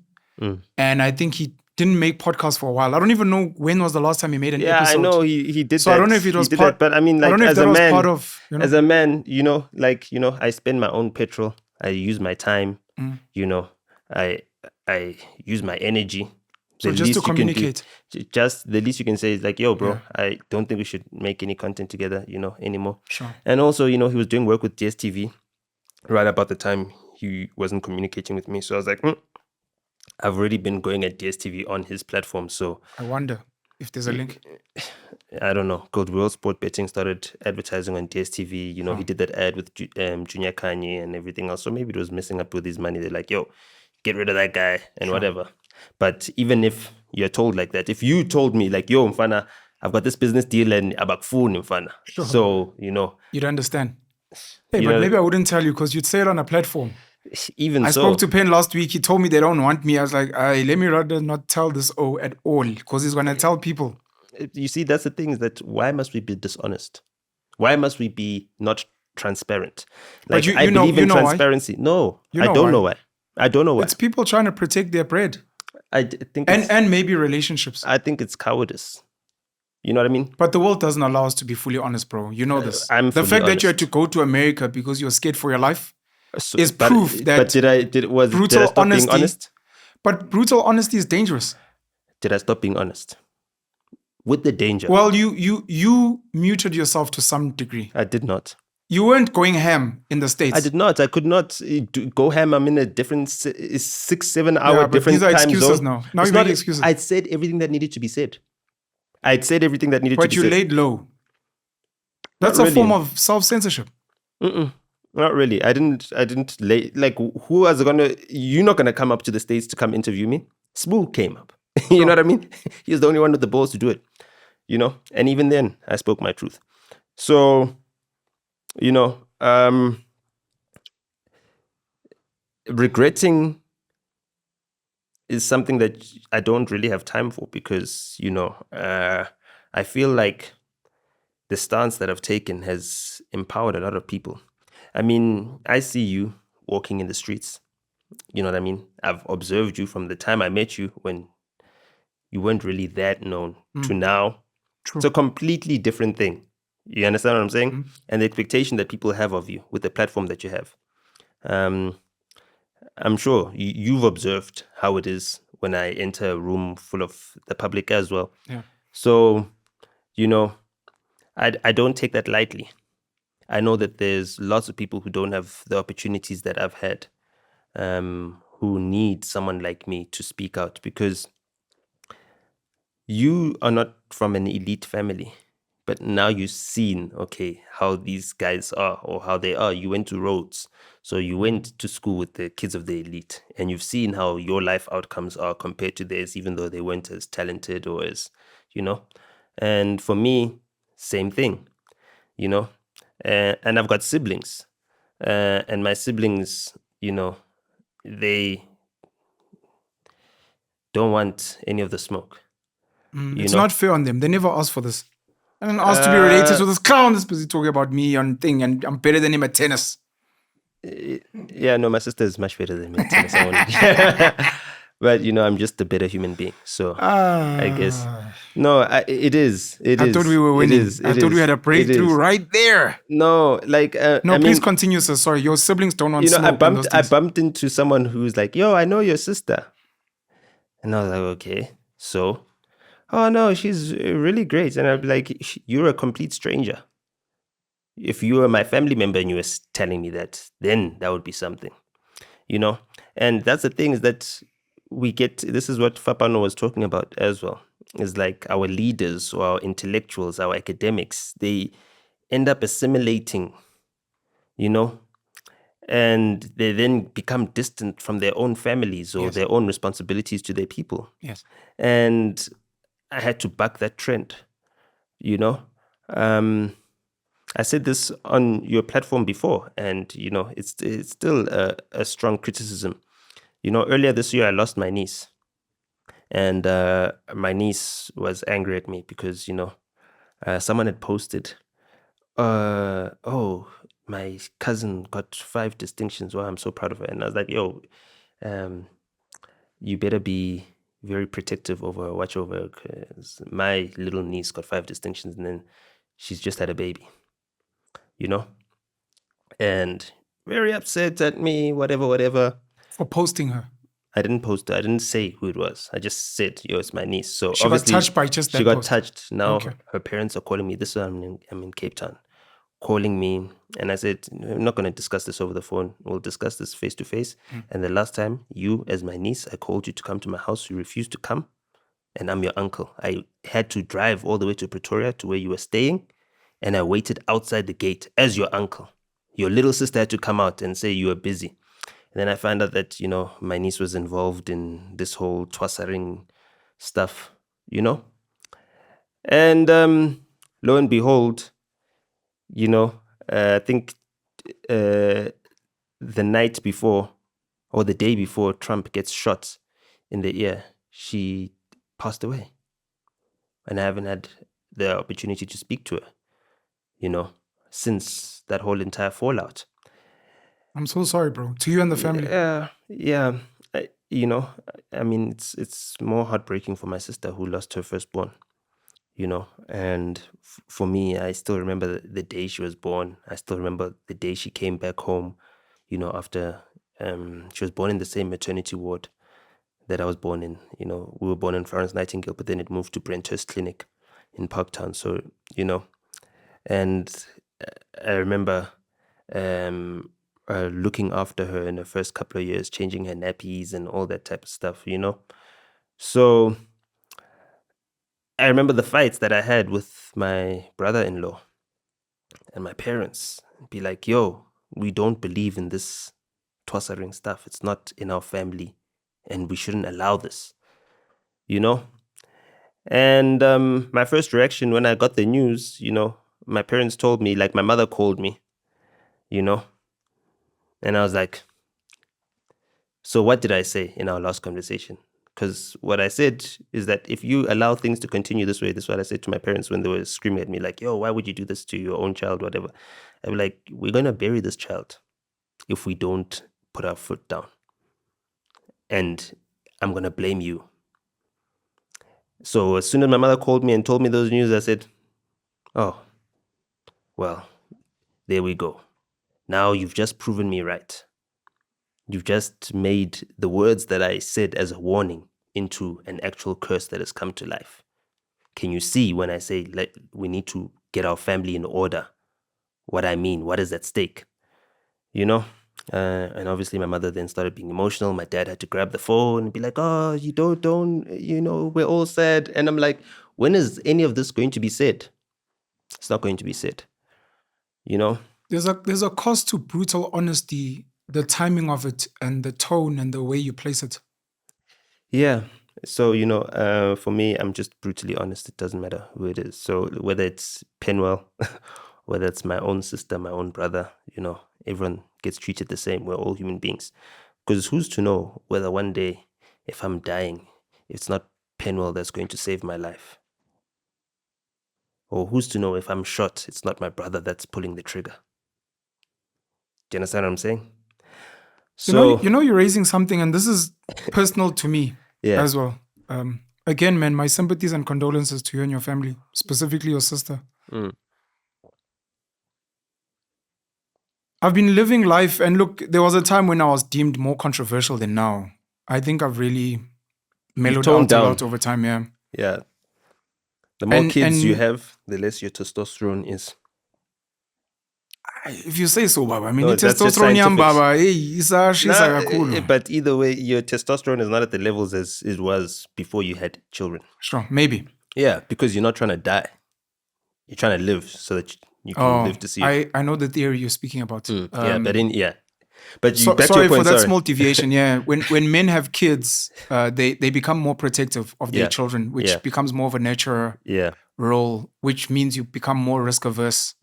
And I think he didn't make podcasts for a while. I don't even know when was the last time he made an episode. Yeah, I know he did So that. I don't know if it was part, but I mean, like, I don't know if as that a was man, part of, you know? as a man, you know, like, you know, I spend my own petrol. I use my time. You know, I use my energy. So just to communicate. Just the least you can say is like, yo, bro, I don't think we should make any content together, you know, anymore. Sure. And also, you know, he was doing work with DSTV right about the time he wasn't communicating with me. So I was like, I've already been going at DSTV on his platform. So I wonder if there's a link. I don't know. Gold World Sport Betting started advertising on DSTV. You know, he did that ad with Junior Kanye and everything else. So maybe it was messing up with his money. They're like, yo, get rid of that guy and whatever. But even if you're told like that, if you told me like, yo, Mfana, I've got this business deal and abakfun Mfana. So, you know. You'd understand. Hey, You but know, maybe I wouldn't tell you because you'd say it on a platform. even I so. spoke to Pen last week. He told me they don't want me. I was like, let me rather not tell this at all because he's going to tell people. You see, that's the thing is that why must we be dishonest? Why must we be not transparent? Like, I believe in transparency. Why? No, I don't know why. I don't know why. It's people trying to protect their bread. I think and maybe relationships. I think it's cowardice. You know what I mean? But the world doesn't allow us to be fully honest, bro. You know this. I'm the fact honest. that you had to go to America because you're scared for your life is proof that. But did I stop being honest? But brutal honesty is dangerous. Did I stop being honest? With the danger. Well, you muted yourself to some degree. I did not. You weren't going ham in the States. I did not. I could not go ham. I'm in a different 6-7 hour different these are time excuses zone. now. Now you make excuses. I said everything that needed to be said. I'd said everything that needed to be said. But you laid low. That's a form of self-censorship. Not really. I didn't lay, like, who was gonna, you're not gonna come up to the States to come interview me. Sbu came up. You know what I mean? He was the only one with the balls to do it. You know? And even then, I spoke my truth. So, you know, regretting is something that I don't really have time for because, you know, I feel like the stance that I've taken has empowered a lot of people. I mean, I see you walking in the streets. You know what I mean? I've observed you from the time I met you when you weren't really that known to now. True. It's a completely different thing. You understand what I'm saying? And the expectation that people have of you with the platform that you have. I'm sure you've observed how it is when I enter a room full of the public as well. Yeah. So, you know, I don't take that lightly. I know that there's lots of people who don't have the opportunities that I've had, who need someone like me to speak out, because you are not from an elite family, but now you've seen, okay, how these guys are or how they are. You went to Rhodes, so you went to school with the kids of the elite, and you've seen how your life outcomes are compared to theirs, even though they weren't as talented or as, And for me, same thing, and I've got siblings, and my siblings, they don't want any of the smoke. It's not fair on them. They never asked for this. I didn't ask to be related to this clown that's busy talking about me on thing, and I'm better than him at tennis. Yeah, no, my sister is much better than me at tennis. I won't- But, I'm just a better human being. So I guess. No, it is. I thought we were winning. I thought we had a breakthrough right there. No, like... no, please continue, sir. Sorry, your siblings don't want smoke. I bumped into someone who's like, yo, I know your sister. And I was like, okay, so... Oh, no, she's really great. And I'd be like, you're a complete stranger. If you were my family member and you were telling me that, then that would be something, And that's the thing, is that we get, this is what Fapano was talking about as well, is like our leaders or our intellectuals, our academics, they end up assimilating, and they then become distant from their own families or their own responsibilities to their people. Yes. And I had to buck that trend, I said this on your platform before, and, it's still a strong criticism. Earlier this year, I lost my niece. And my niece was angry at me because, someone had posted, oh, my cousin got 5 distinctions. Wow, I'm so proud of her. And I was like, yo, you better be very protective over her, watch over her, because my little niece got 5 distinctions and then she's just had a baby, and very upset at me, whatever. For posting her. I didn't post her. I didn't say who it was. I just said, yo, it's my niece. So she got touched by just that. She got post. touched. Now Okay. her parents are calling me. This is I'm in Cape Town. Calling me, and I said, I'm not going to discuss this over the phone. We'll discuss this face to face. And the last time, you, as my niece, I called you to come to my house. You refused to come, and I'm your uncle. I had to drive all the way to Pretoria to where you were staying, and I waited outside the gate as your uncle. Your little sister had to come out and say you were busy. And then I found out that, my niece was involved in this whole twasaring stuff, And lo and behold, I think the night before or the day before Trump gets shot in the ear, she passed away. And I haven't had the opportunity to speak to her, since that whole entire fallout. I'm so sorry, bro. To you and the family. Yeah. I mean, it's more heartbreaking for my sister who lost her firstborn, and for me, I still remember the day she was born. I still remember the day she came back home, after she was born in the same maternity ward that I was born in. We were born in Florence Nightingale, but then it moved to Brenthurst Clinic in Parktown. So, and I remember looking after her in the first couple of years, changing her nappies and all that type of stuff, So I remember the fights that I had with my brother-in-law and my parents. Be like, yo, we don't believe in this twasaring stuff. It's not in our family and we shouldn't allow this, And my first reaction when I got the news, my parents told me, like my mother called me, and I was like, so what did I say in our last conversation? Because what I said is that if you allow things to continue this way, this is what I said to my parents when they were screaming at me, like, yo, why would you do this to your own child, whatever? I'd be like, we're going to bury this child if we don't put our foot down. And I'm going to blame you. So as soon as my mother called me and told me those news, I said, oh, well, there we go. Now you've just proven me right. You've just made the words that I said as a warning into an actual curse that has come to life. Can you see when I say we need to get our family in order? what I mean, what is at stake, you know? And obviously my mother then started being emotional. My dad had to grab the phone and be like, oh, you don't, we're all sad. And I'm like, when is any of this going to be said? It's not going to be said, you know? There's a cost to brutal honesty, the timing of it and the tone and the way you place it. Yeah. So, for me, I'm just brutally honest. It doesn't matter who it is. So whether it's Penuel, whether it's my own sister, my own brother, everyone gets treated the same. We're all human beings. Because who's to know whether one day, if I'm dying, it's not Penuel that's going to save my life? Or who's to know if I'm shot, it's not my brother that's pulling the trigger? Do you understand what I'm saying? So, you're raising something, and this is personal to me as well. Again, man, my sympathies and condolences to you and your family, specifically your sister. I've been living life, and look, there was a time when I was deemed more controversial than now. I think I've really mellowed out a lot over time, yeah. Yeah. The more kids you have, the less your testosterone is. If you say so, Baba. I mean, testosterone yam, Baba. But either way, your testosterone is not at the levels as it was before you had children. Sure, maybe. Yeah, because you're not trying to die. You're trying to live so that you can live to see it. I know the theory you're speaking about. But sorry for that small deviation. Yeah, when men have kids, they become more protective of their children, which becomes more of a nurturer role, which means you become more risk averse.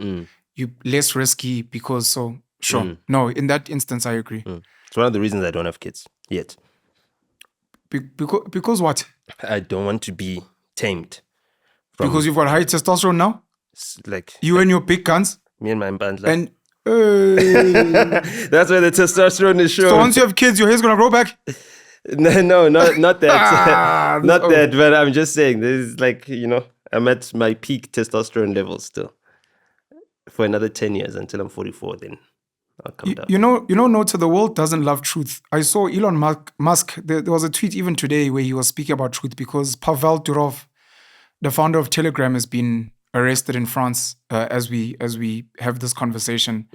You less risky because no, in that instance I agree. It's one of the reasons I don't have kids yet. Because what? I don't want to be tamed. Because you've got high testosterone now? Like you and your big guns? Me and my band. And that's where the testosterone is shown. So once you have kids, your hair's gonna grow back? No, not that. Not that, but I'm just saying this is like, I'm at my peak testosterone level still. For another 10 years until I'm 44, then I'll come down. Nota, the world doesn't love truth. I saw Elon Musk, there was a tweet even today where he was speaking about truth because Pavel Durov, the founder of Telegram, has been arrested in France as we have this conversation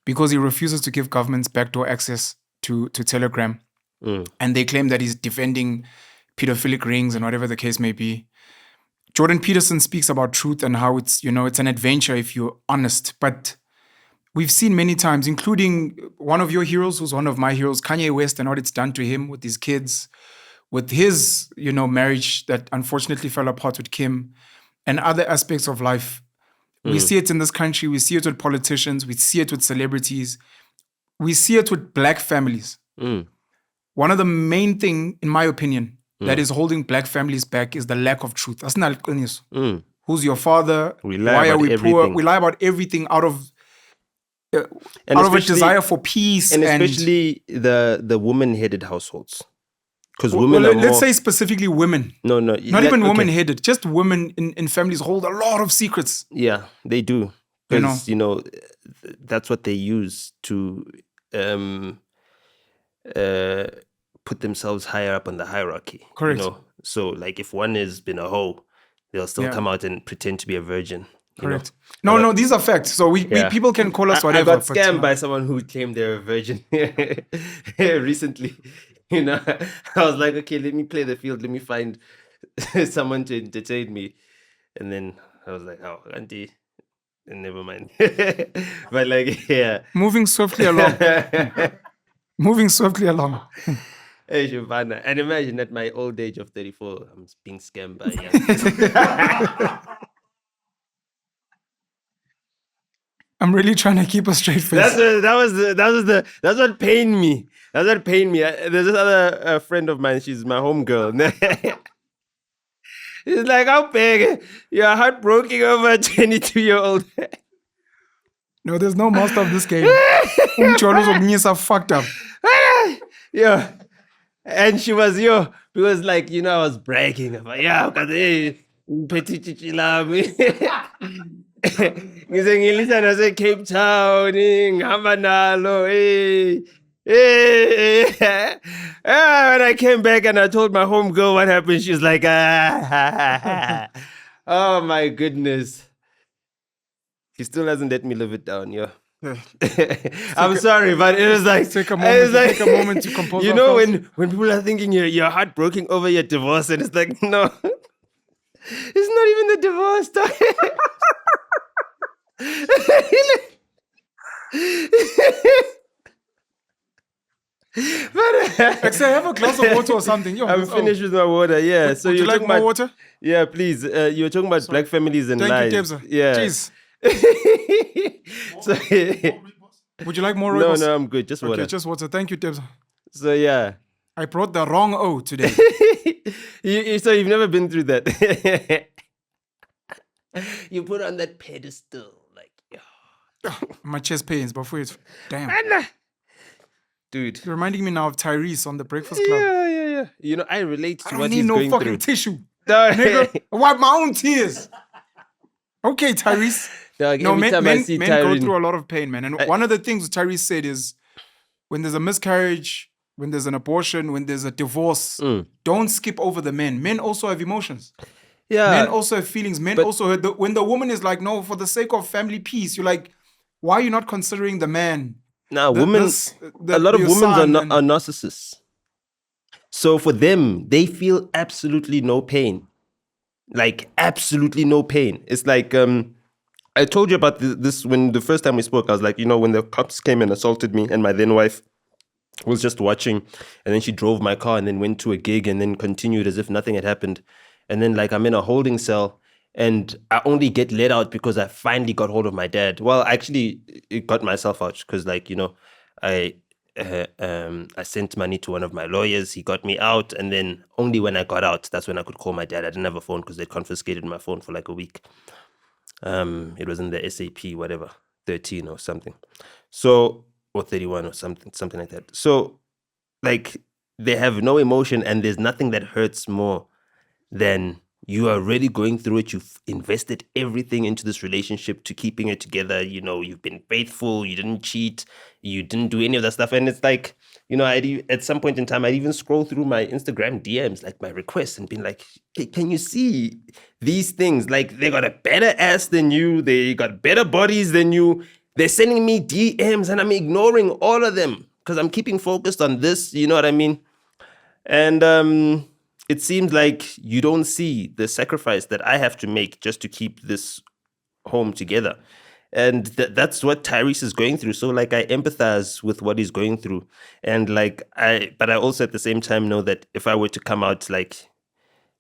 because he refuses to give governments backdoor access to Telegram. And they claim that he's defending pedophilic rings and whatever the case may be. Jordan Peterson speaks about truth and how it's an adventure if you're honest. But we've seen many times, including one of your heroes, who's one of my heroes, Kanye West, and what it's done to him with his kids, with his, marriage that unfortunately fell apart with Kim, and other aspects of life. We see it in this country. We see it with politicians. We see it with celebrities. We see it with black families. One of the main thing, in my opinion, that is holding black families back is the lack of truth. Who's your father? Why are we poor? We lie about everything out of a desire for peace. And especially the woman-headed households. Because women are let's say specifically women. No. Not even woman-headed. Just women in families hold a lot of secrets. Yeah, they do. Because, that's what they use to put themselves higher up on the hierarchy. Correct. So like if one has been a hoe, they'll still come out and pretend to be a virgin. Correct. No, these are facts. So we people can call us whatever. I got scammed by someone who claimed they're a virgin recently. I was like, okay, let me play the field. Let me find someone to entertain me. And then I was like, oh, auntie, never mind. But like, yeah. Moving swiftly along. Hey, Giovanna. And imagine at my old age of 34, I'm being scammed by I'm really trying to keep a straight face. That's what pained me. That's what pained me. There's this other friend of mine. She's my homegirl. She's like, how big? You're heartbroken over a 22-year-old. No, there's no master of this game. Are fucked up. Yeah. And she was because like, I was bragging about, petit chichi lami. Ngilisa nase Cape Town, ngihamba nalo, when I came back and I told my homegirl what happened, she's like, oh my goodness. He still hasn't let me live it down, yeah. Yeah. I'm sorry, but it was like take a moment. Take a moment to compose. You know, ourselves. when people are thinking you're heartbroken over your divorce, and it's like, no, it's not even the divorce. Actually, have a glass of water or something. Yo, I'm finished with my water. Yeah. So would you like more water? Yeah, please. You were talking about black families and Thank lies. you, Tebza. Yeah. Jeez. So, Would you like more no, rooibos? no, I'm good. Just water. Okay, just water. Thank you, Tebza. So yeah. I brought the wrong O today. So you've never been through that. You put on that pedestal, like, My chest pains, but wait. Damn. dude. You're reminding me now of Tyrese on the Breakfast Club. Yeah. You know, I relate to I what don't he's need no going fucking through. tissue. No, Nigga, I wipe my own tears. Okay, Tyrese. Dog, No, every time I see men go Tyrene- through a lot of pain, man. And one of the things Tyrese said is when there's a miscarriage, when there's an abortion, when there's a divorce, don't skip over the men. Men also have emotions. Yeah. Men also have feelings. Men also hurt. When the woman is like, no, for the sake of family peace, you're like, why are you not considering the man? Now, The- women, this- a lot of your women son are narcissists. So for them, they feel absolutely no pain. Like, absolutely no pain. It's like, I told you about this when the first time we spoke. I was like, you know, when the cops came and assaulted me and my then wife was just watching, and then she drove my car and then went to a gig and then continued as if nothing had happened. And then like I'm in a holding cell and I only get let out because I finally got hold of my dad. Well, actually, it got myself out because like, you know, I sent money to one of my lawyers. He got me out. And then only when I got out, that's when I could call my dad. I didn't have a phone because they confiscated my phone for like a week. It was in the SAP, whatever, 13 or something. So, or 31 or something like that. So, like, they have no emotion and there's nothing that hurts more than you are really going through it. You've invested everything into this relationship to keeping it together. You know, you've been faithful. You didn't cheat. You didn't do any of that stuff. And it's like, you know, at some point in time, I'd even scroll through my Instagram DMs, like my requests, and been like, hey, can you see these things? Like, they got a better ass than you. They got better bodies than you. They're sending me DMs and I'm ignoring all of them because I'm keeping focused on this. You know what I mean? And it seems like you don't see the sacrifice that I have to make just to keep this home together. And that's what Tyrese is going through. So like I empathize with what he's going through. And like but I also at the same time know that if I were to come out like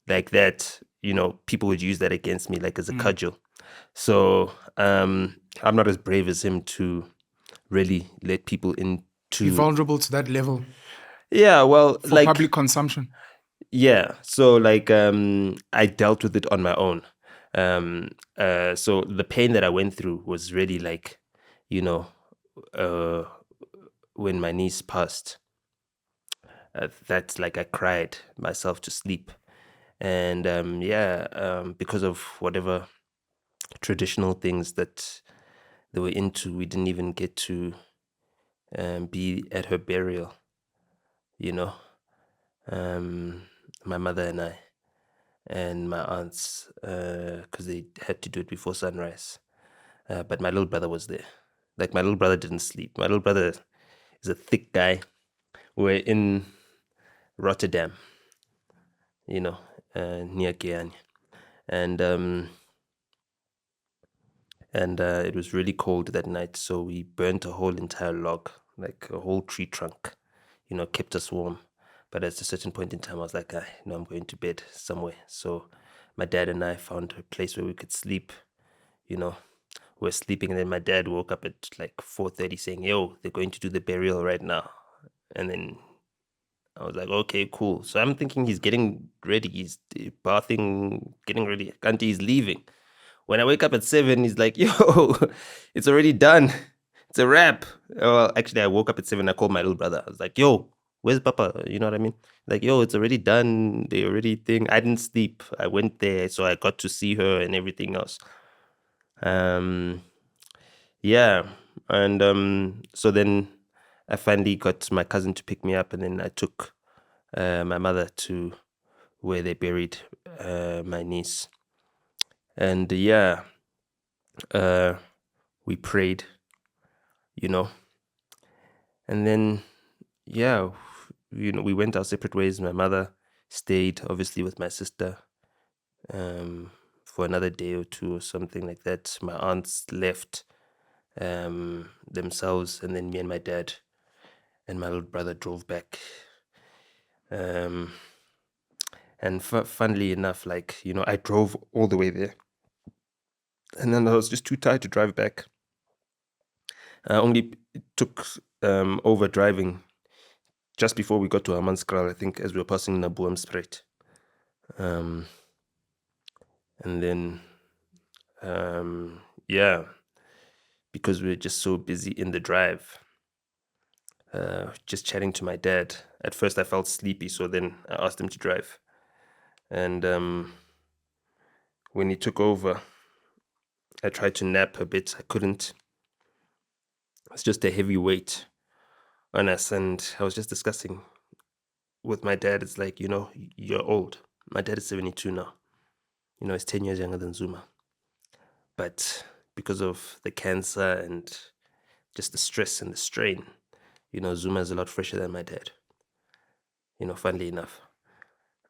that, you know, people would use that against me like as a cudgel. So I'm not as brave as him to really let people into Be vulnerable to that level yeah, well, for like public consumption. yeah, so like I dealt with it on my own. So the pain that I went through was really like, you know, when my niece passed, that's like I cried myself to sleep. And because of whatever traditional things that they were into, we didn't even get to be at her burial, you know. My mother and I and my aunts, because they had to do it before sunrise. But my little brother was there. Like my little brother didn't sleep. My little brother is a thick guy. We're in Rotterdam, you know, near Guyana. And it was really cold that night, so we burnt a whole entire log, like a whole tree trunk, you know, kept us warm. But at a certain point in time, I was like, I'm going to bed somewhere. So my dad and I found a place where we could sleep, you know. We're sleeping, and then my dad woke up at like 4:30 saying, yo, they're going to do the burial right now. And then I was like, okay, cool. So I'm thinking he's getting ready. He's bathing, getting ready. Auntie is leaving. When I wake up at 7, he's like, yo, it's already done. It's a wrap. Well, actually, I woke up at 7. I called my little brother. I was like, yo, where's Papa? You know what I mean? Like, yo, it's already done. They already think. I didn't sleep. I went there, so I got to see her and everything else. Yeah. And so then I finally got my cousin to pick me up, and then I took my mother to where they buried my niece. And we prayed, you know, and then, yeah, we went our separate ways. My mother stayed, obviously, with my sister for another day or two or something like that. My aunts left themselves, and then me and my dad and my little brother drove back. And funnily enough, like, I drove all the way there, and then I was just too tired to drive back. I only took over driving just before we got to Hammanskraal, I think, as we were passing Naboomspruit. And then, yeah, because we were just so busy in the drive, just chatting to my dad. At first I felt sleepy, so then I asked him to drive. And when he took over, I tried to nap a bit. I couldn't. It's just a heavy weight on us. And I was just discussing with my dad. It's like, you're old. My dad is 72 now. He's 10 years younger than Zuma. But because of the cancer and just the stress and the strain, Zuma is a lot fresher than my dad. Funnily enough.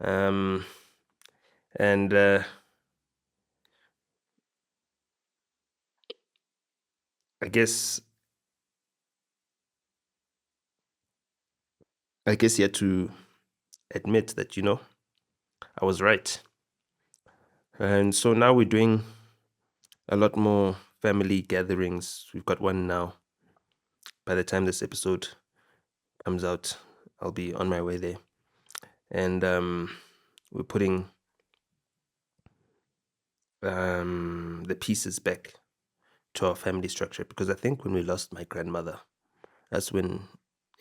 And I guess you had to admit that, I was right. And so now we're doing a lot more family gatherings. We've got one now. By the time this episode comes out, I'll be on my way there. And we're putting the pieces back to our family structure, because I think when we lost my grandmother, that's when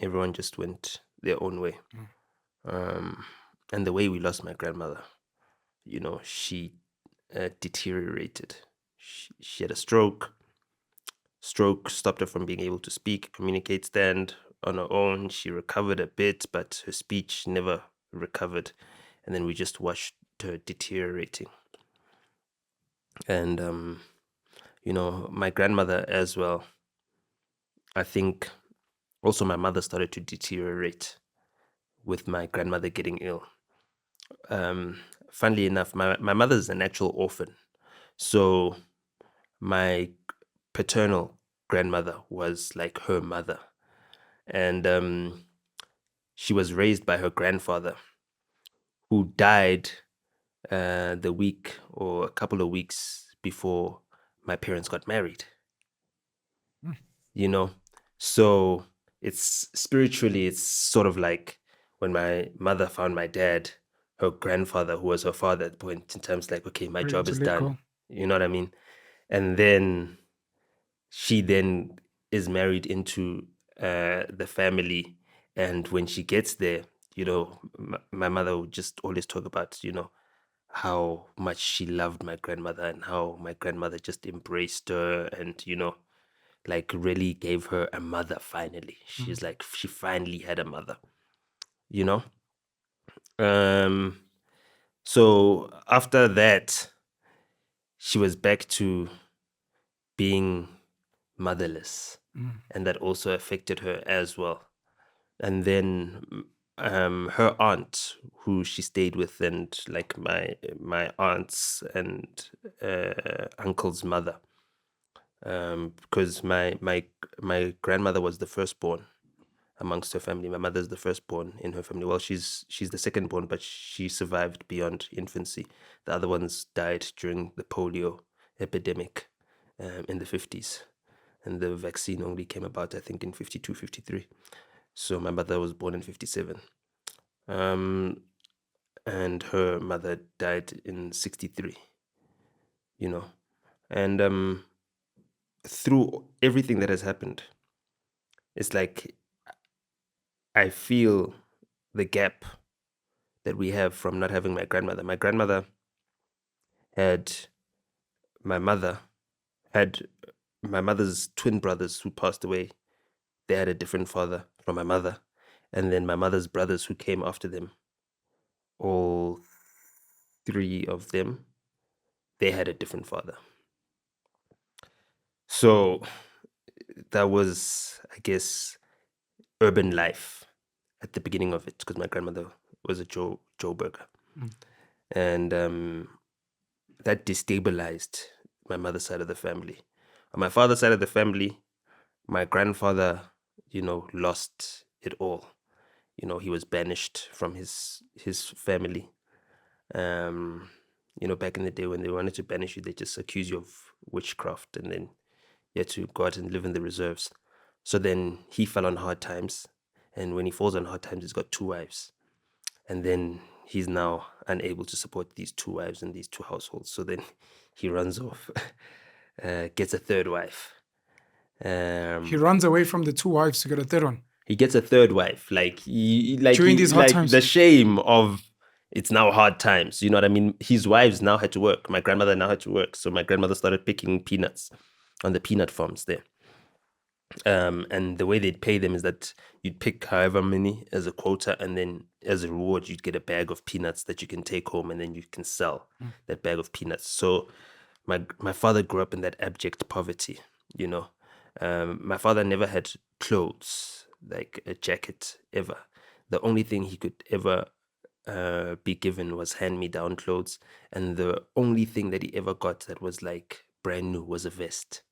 everyone just went their own way. And the way we lost my grandmother, she deteriorated. She had a stroke. Stroke stopped her from being able to speak, communicate, stand on her own. She recovered a bit, but her speech never recovered. And then we just watched her deteriorating. And, my grandmother as well, I think also my mother started to deteriorate with my grandmother getting ill. Funnily enough, my mother is an actual orphan. So my paternal grandmother was like her mother. And she was raised by her grandfather, who died the week or a couple of weeks before my parents got married. So it's spiritually, it's sort of like when my mother found my dad, her grandfather, who was her father at the point in time, is like, okay, my Ready job to is let done. go. You know what I mean? And then she then is married into the family. And when she gets there, my mother would just always talk about, how much she loved my grandmother and how my grandmother just embraced her and, like really gave her a mother finally. She's like, she finally had a mother, you know? So after that, she was back to being motherless. And that also affected her as well. And then her aunt, who she stayed with, and like my aunts and uncle's mother, because my grandmother was the firstborn amongst her family. My mother's the firstborn in her family. Well, she's the secondborn, but she survived beyond infancy. The other ones died during the polio epidemic in the 50s. And the vaccine only came about, I think, in 52, 53. So my mother was born in 57. And her mother died in 63, And through everything that has happened, it's like I feel the gap that we have from not having my grandmother. My grandmother had my mother, had my mother's twin brothers who passed away. They had a different father from my mother. And then my mother's brothers who came after them, all three of them, they had a different father. So that was, I guess, urban life at the beginning of it, because my grandmother was a Joburger. And that destabilized my mother's side of the family. On my father's side of the family, my grandfather, lost it all. He was banished from his family. Back in the day when they wanted to banish you, they just accuse you of witchcraft, and then you had to go out and live in the reserves. So then he fell on hard times, and when he falls on hard times, he's got 2 wives, and then he's now unable to support these 2 wives and these 2 households. So then he runs off, gets a 3rd wife. He runs away from the 2 wives to get a 3rd one. He gets a 3rd wife, During these hard times. The shame of it's now hard times. You know what I mean? His wives now had to work. My grandmother now had to work, so my grandmother started picking peanuts on the peanut farms there. And the way they'd pay them is that you'd pick however many as a quota, and then as a reward, you'd get a bag of peanuts that you can take home, and then you can sell that bag of peanuts. So my father grew up in that abject poverty. My father never had clothes, like a jacket, ever. The only thing he could ever be given was hand-me-down clothes, and the only thing that he ever got that was like brand new was a vest.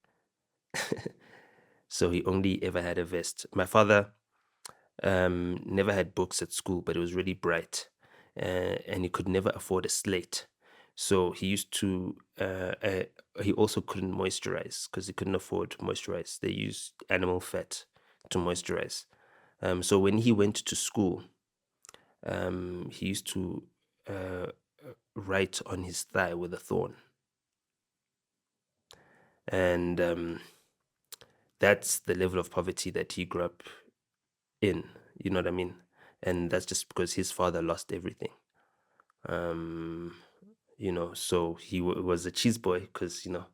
So he only ever had a vest. My father never had books at school, but it was really bright, and he could never afford a slate. So he used to, he also couldn't moisturize because he couldn't afford moisturize. They used animal fat to moisturize. So when he went to school, he used to write on his thigh with a thorn. And that's the level of poverty that he grew up in, you know what I mean? And that's just because his father lost everything. So he was a cheese boy because, I've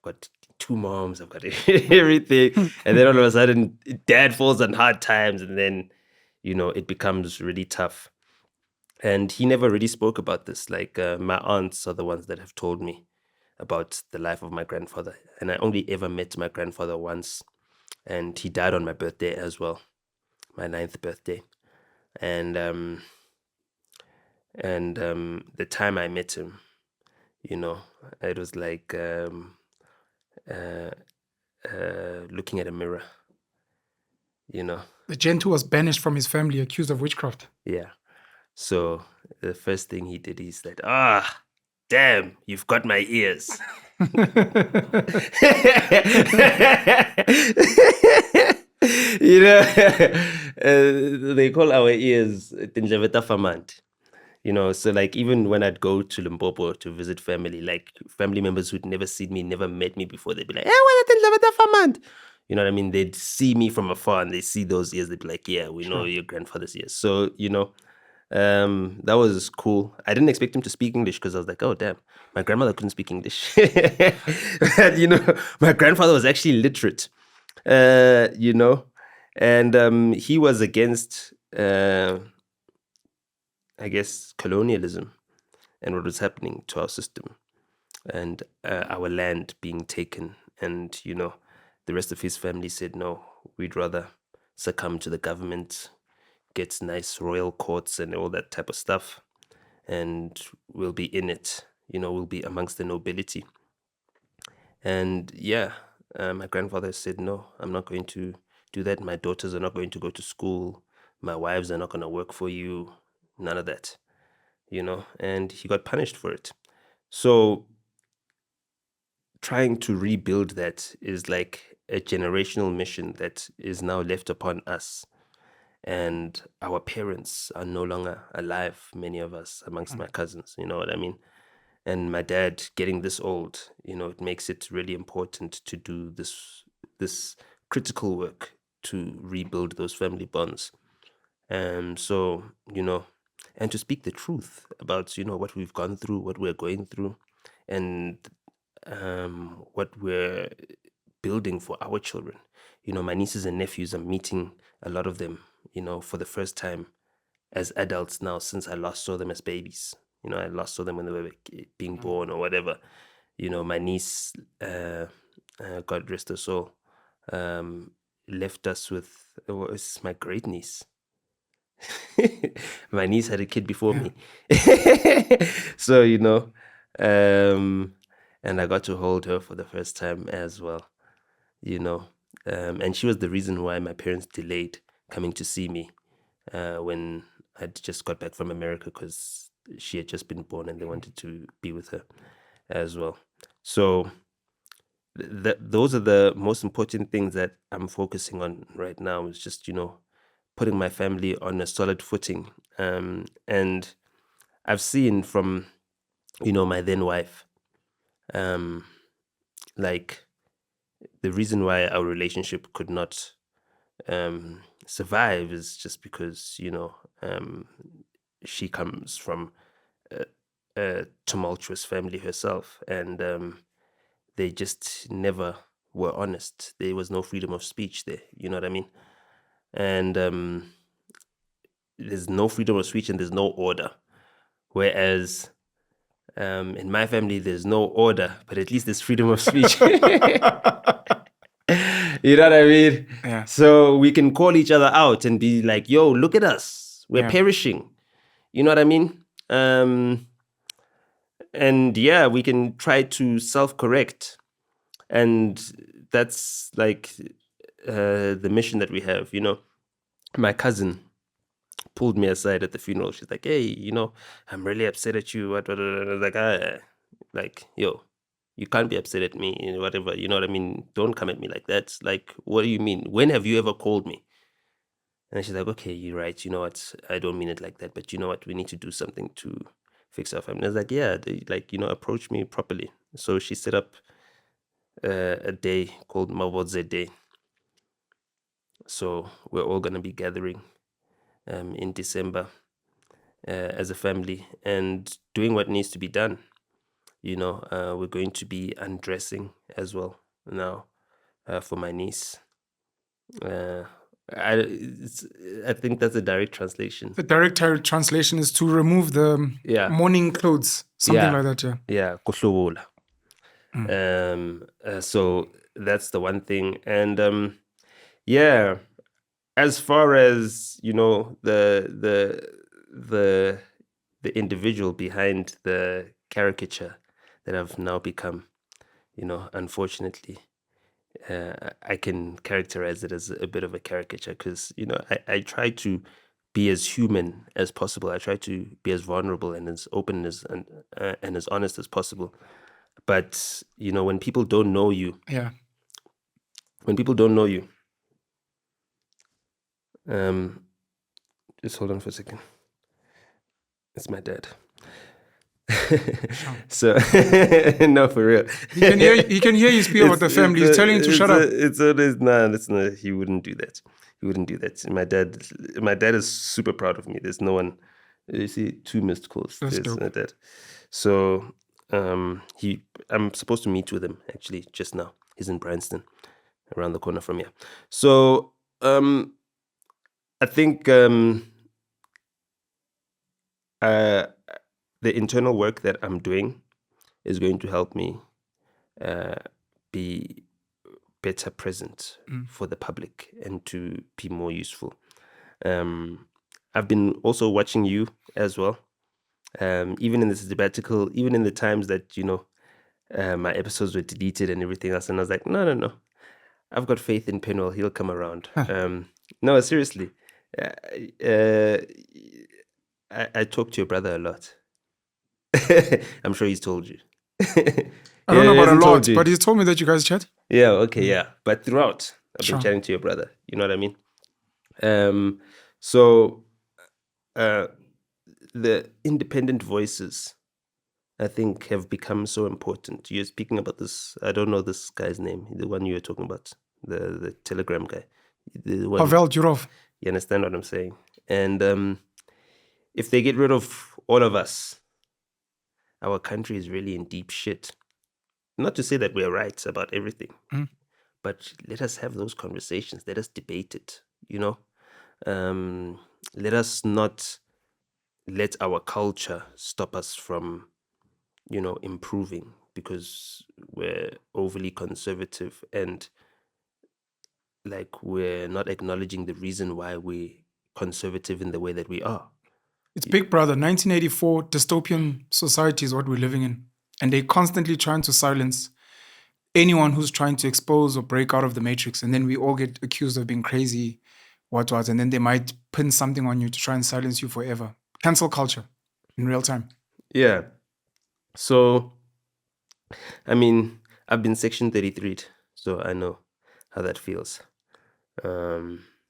got 2 moms, I've got everything. And then all of a sudden, dad falls on hard times, and then, it becomes really tough. And he never really spoke about this. Like, my aunts are the ones that have told me about the life of my grandfather. And I only ever met my grandfather once, and he died on my birthday as well, my 9th birthday. And the time I met him, it was like looking at a mirror, The gent who was banished from his family, accused of witchcraft. Yeah. So the first thing he did, he said, damn, you've got my ears. They call our ears Ndlovu. So like even when I'd go to Limpopo to visit family, like family members who'd never seen me, never met me before, they'd be like, what Ndlovu? You know what I mean? They'd see me from afar and they see those ears, they'd be like, yeah, we know your grandfather's ears. So, that was cool. I didn't expect him to speak English because I was like, oh damn, my grandmother couldn't speak English. My grandfather was actually literate, and he was against I guess colonialism and what was happening to our system and our land being taken. And the rest of his family said, no, we'd rather succumb to the government, get nice royal courts and all that type of stuff, and we'll be in it, we'll be amongst the nobility. And my grandfather said, no, I'm not going to do that. My daughters are not going to go to school. My wives are not going to work for you. None of that, and he got punished for it. So trying to rebuild that is like a generational mission that is now left upon us. And our parents are no longer alive, many of us, amongst my cousins, you know what I mean? And my dad getting this old, it makes it really important to do this critical work to rebuild those family bonds. So, and to speak the truth about, what we've gone through, what we're going through, and what we're building for our children. My nieces and nephews, I'm meeting a lot of them, for the first time as adults now, since I last saw them as babies. I last saw them when they were being born or whatever. My niece, God rest her soul, left us with it's my great niece. My niece had a kid before me. So, and I got to hold her for the first time as well, and she was the reason why my parents delayed coming to see me when I just got back from America, because she had just been born and they wanted to be with her as well. So those are the most important things that I'm focusing on right now, is just, putting my family on a solid footing. And I've seen from, my then wife, like the reason why our relationship could not survive is just because, she comes from a tumultuous family herself, and they just never were honest. There was no freedom of speech there. You know what I mean? And there's no freedom of speech and there's no order. Whereas in my family, there's no order, but at least there's freedom of speech. You know what I mean? Yeah. So we can call each other out and be like, yo, look at us. We're Yeah. perishing. You know what I mean? And yeah, we can try to self-correct. And that's like the mission that we have. My cousin pulled me aside at the funeral. She's like, hey, I'm really upset at you. What? I was like, yo, you can't be upset at me, whatever. You know what I mean? Don't come at me like that. Like, what do you mean? When have you ever called me? And she's like, okay, you're right. You know what? I don't mean it like that. But you know what? We need to do something to fix our family. I was like, yeah, approach me properly. So she set up a day called Mabodze Day. So we're all going to be gathering in December as a family and doing what needs to be done. We're going to be undressing as well now for my niece. I think that's a direct translation. The direct translation is to remove the mourning clothes, something like that. Yeah, kuhlubula. So that's the one thing. And as far as the individual behind the caricature that I've now become, unfortunately, I can characterize it as a bit of a caricature, because I try to be as human as possible. I try to be as vulnerable and as open and as honest as possible. But when people don't know you, just hold on for a second. It's my dad. So no, for real. He can hear you speak about the family. He's telling you to shut up. It's always no. He wouldn't do that. My dad is super proud of me. There's no one. You see, 2 missed calls. That's There's dope. my dad. So I'm supposed to meet with him actually just now. He's in Bryanston, around the corner from here. So I think the internal work that I'm doing is going to help me be better present for the public and to be more useful. I've been also watching you as well. Even in this sabbatical, even in the times that, my episodes were deleted and everything else. And I was like, no. I've got faith in Penuel. He'll come around. No, seriously. I talk to your brother a lot. I'm sure he's told you. I don't know about a lot, but he's told me that you guys chat. Yeah, okay, yeah. But throughout, I've been chatting to your brother. You know what I mean? So the independent voices, I think, have become so important. You're speaking about this, I don't know this guy's name, the one you were talking about, the Telegram guy. Pavel Durov. You understand what I'm saying? And if they get rid of all of us, our country is really in deep shit. Not to say that we're right about everything, but let us have those conversations. Let us debate it, Let us not let our culture stop us from, improving, because we're overly conservative and like we're not acknowledging the reason why we're conservative in the way that we are. It's Big Brother. 1984 dystopian society is what we're living in. And they're constantly trying to silence anyone who's trying to expose or break out of the matrix. And then we all get accused of being crazy, what. And then they might pin something on you to try and silence you forever. Cancel culture in real time. Yeah. So, I mean, I've been Section 33'd, so I know how that feels.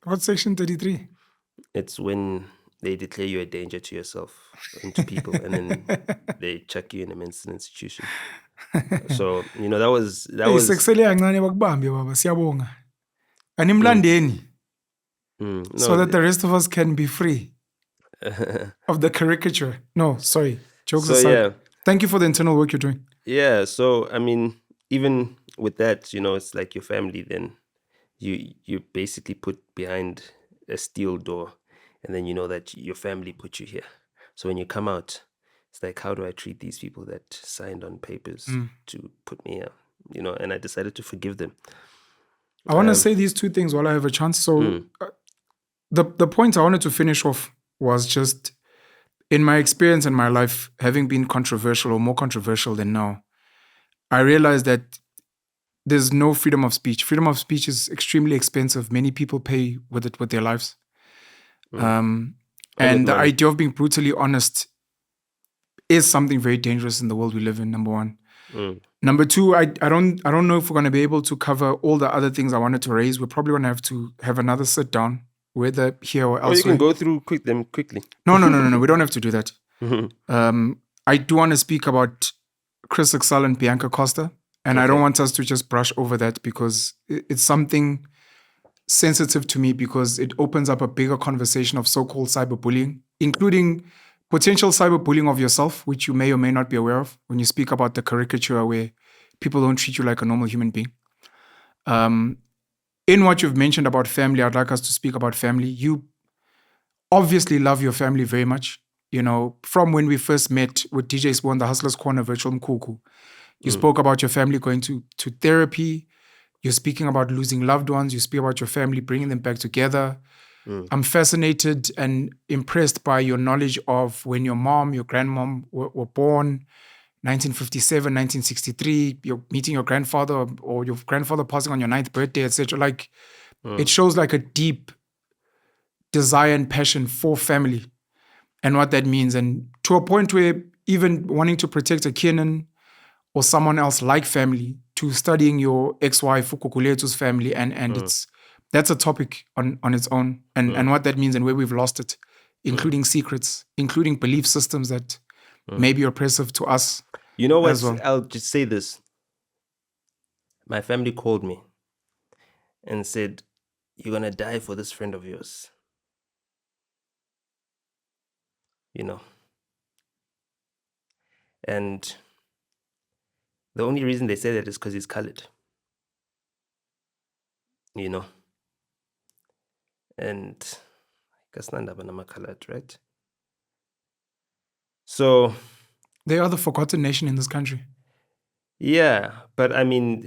What's Section 33? It's when they declare you a danger to yourself and to people, and then they chuck you in a mental institution. So, you know, that was Sekusele kancane bakubambe baba, siyabonga. Animlandeni. So that the rest of us can be free of the caricature. No, sorry. Jokes aside. Yeah. Thank you for the internal work you're doing. Yeah, so I mean, even with that, you know, it's like your family. Then you basically put behind a steel door, and then you know that your family put you here. So when you come out, it's like, how do I treat these people that signed on papers to put me here? You know, and I decided to forgive them. I want to say these two things while I have a chance. So the point I wanted to finish off was just, in my experience in my life, having been controversial or more controversial than now, I realized that there's no freedom of speech. Freedom of speech is extremely expensive. Many people pay with it with their lives. And the idea of being brutally honest is something very dangerous in the world we live in, number one. Number two, I don't know if we're going to be able to cover all the other things I wanted to raise. We're probably going to have to have another sit down, whether here or elsewhere. Or you can go through them quickly. No. We don't have to do that. I do want to speak about Chris Excel and Bianca Costa. And I don't want us to just brush over that because it's something sensitive to me because it opens up a bigger conversation of so-called cyberbullying, including potential cyberbullying of yourself, which you may or may not be aware of when you speak about the caricature where people don't treat you like a normal human being. In what you've mentioned about family, I'd like us to speak about family. You obviously love your family very much. You know, from when we first met with DJ Sbu on the Hustlers Corner Virtual Mkuku, you spoke about your family going to therapy. You're speaking about losing loved ones. You speak about your family, bringing them back together. I'm fascinated and impressed by your knowledge of when your mom, your grandmom were born, 1957, 1963, you're meeting your grandfather or your grandfather passing on your 9th birthday, etc. Like, it shows like a deep desire and passion for family and what that means. And to a point where even wanting to protect a kin or someone else like family, to studying your ex-wife Fukukuletu's family, and that's a topic on its own, and what that means and where we've lost it, including secrets, including belief systems that may be oppressive to us. You know what? Well. I'll just say this. My family called me and said, "You're gonna die for this friend of yours." You know. And the only reason they say that is because he's colored. You know. And I'm colored, right? So they are the forgotten nation in this country. Yeah, but I mean,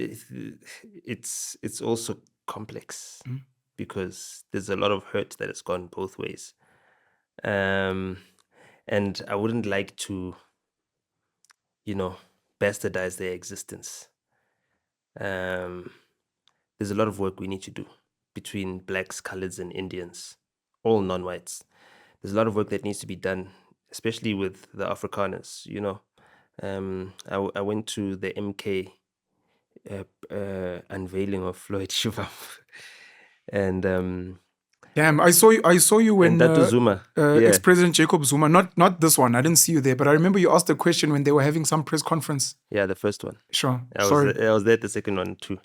it's also complex because there's a lot of hurt that has gone both ways. And I wouldn't like to, bastardize their existence. There's a lot of work we need to do between blacks, coloreds, and Indians, all non-whites. There's a lot of work that needs to be done, especially with the Afrikaners, I went to the MK unveiling of Floyd Shivambu, and damn, I saw you when Zuma, ex-President Jacob Zuma, not this one, I didn't see you there, but I remember you asked a question when they were having some press conference. Yeah, the first one. Sure. I was there at the second one too,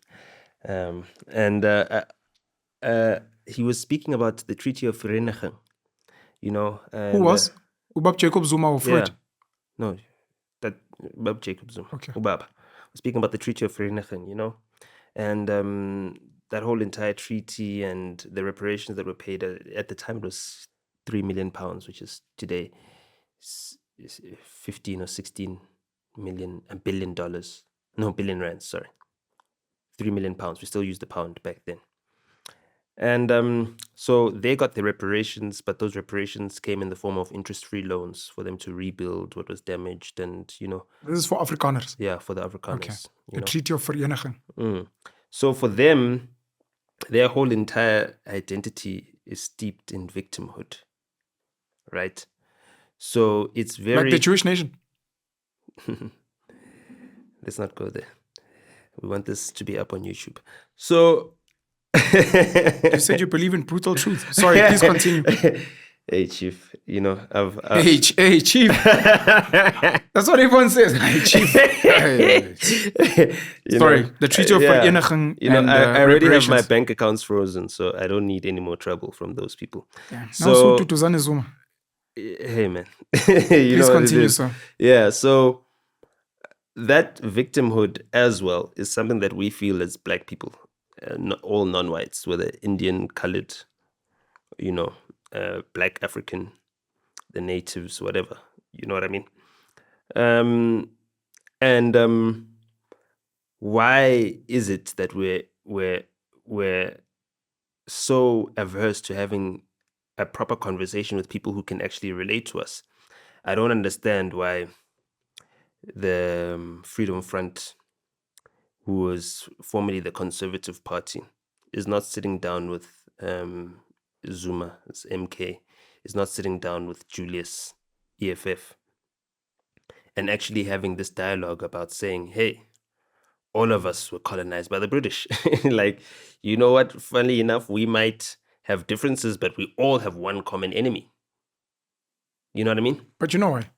he was speaking about the Treaty of Vereeniging. Who was? Ubab Jacob Zuma or Floyd? Yeah. No, that Ubab Jacob Zuma. Okay. Ubab. Speaking about the Treaty of Vereeniging, and that whole entire treaty and the reparations that were paid at the time, it was £3 million, which is today is 15 or 16 million, $1 billion No, billion rands, sorry. 3 million pounds. We still use the pound back then. And so they got the reparations, but those reparations came in the form of interest-free loans for them to rebuild what was damaged and, This is for Afrikaners. yeah, for the Afrikaners. Okay. You The know? Treaty of Vereniging. So for them, their whole entire identity is steeped in victimhood, right? So it's very... Like the Jewish nation. Let's not go there. We want this to be up on YouTube. So... You said you believe in brutal truth. Sorry, please continue. Hey, Chief, I've... Hey, Chief. That's what everyone says. Hey, Chief. Sorry, the Treaty of Vereniging. I already have my bank accounts frozen, so I don't need any more trouble from those people. Yeah. So, now, Zuma. Hey, man. Please continue, sir. Yeah, so that victimhood as well is something that we feel as Black people, all non-whites, whether Indian, colored, Black African, the natives, whatever, you know what I mean? Why is it that we're so averse to having a proper conversation with people who can actually relate to us? I don't understand why the Freedom Front, who was formerly the Conservative Party, is not sitting down with Zuma, it's MK, is not sitting down with Julius, EFF, and actually having this dialogue about saying, hey, all of us were colonized by the British. Like, you know what? Funnily enough, we might have differences, but we all have one common enemy. You know what I mean? But you know why?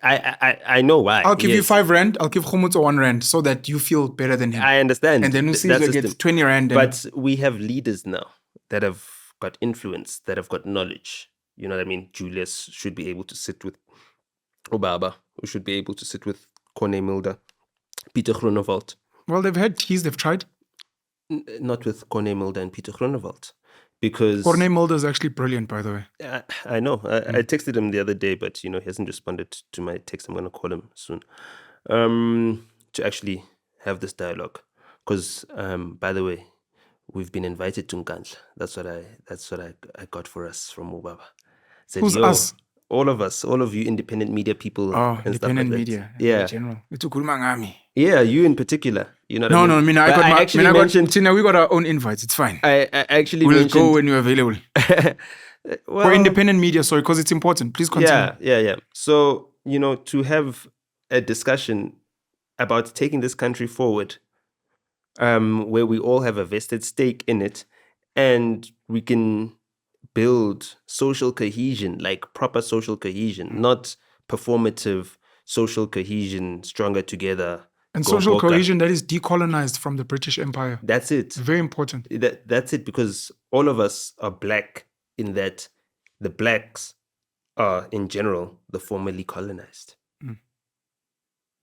I know why. I'll give you 5 rand. I'll give Khomotso 1 rand so that you feel better than him. I understand. And then Usizwe gets 20 rand. But we have leaders now that have got influence, that have got knowledge. You know what I mean? Julius should be able to sit with Obaba, who should be able to sit with Corne Mulder, Peter Groenewald. Well, they've had teas, they've tried. Not with Corne Mulder and Peter Groenewald. Because Corne Mulder is actually brilliant, by the way. I know. I texted him the other day, but he hasn't responded to my text. I'm going to call him soon to actually have this dialogue. Because, by the way, we've been invited to Nkandla. That's what I got for us from Obaba. Said, Who's us? All of us, all of you independent media people. Oh, and independent stuff like media. Yeah. In general. It's Yeah, you in particular. You know what I mean? No, I mean, we got our own invites. It's fine. I actually We'll mentioned... go when you're available. Well, for independent media, sorry, because it's important. Please continue. Yeah. So, to have a discussion about taking this country forward, where we all have a vested stake in it, and we can build social cohesion, like proper social cohesion, not performative social cohesion, stronger together. And social cohesion that is decolonized from the British Empire. That's it. Very important. That's it, because all of us are Black in that the Blacks are, in general, the formerly colonized.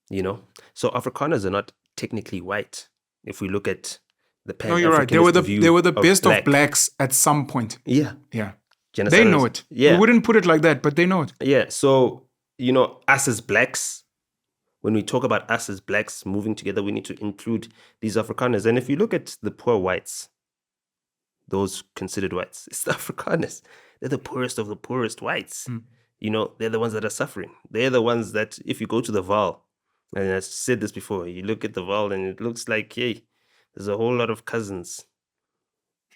So Afrikaners are not technically white. If we look at the Pan-Africanist No, you're right. They were the best of Blacks at some point. Yeah. They know it. Yeah. We wouldn't put it like that, but they know it. Yeah. So, us as Blacks, when we talk about us as Blacks moving together, we need to include these Afrikaners. And if you look at the poor whites, those considered whites, it's the Afrikaners. They're the poorest of the poorest whites. They're the ones that are suffering. They're the ones that, if you go to the Vaal, and I said this before, you look at the Vaal and it looks like, hey, there's a whole lot of cousins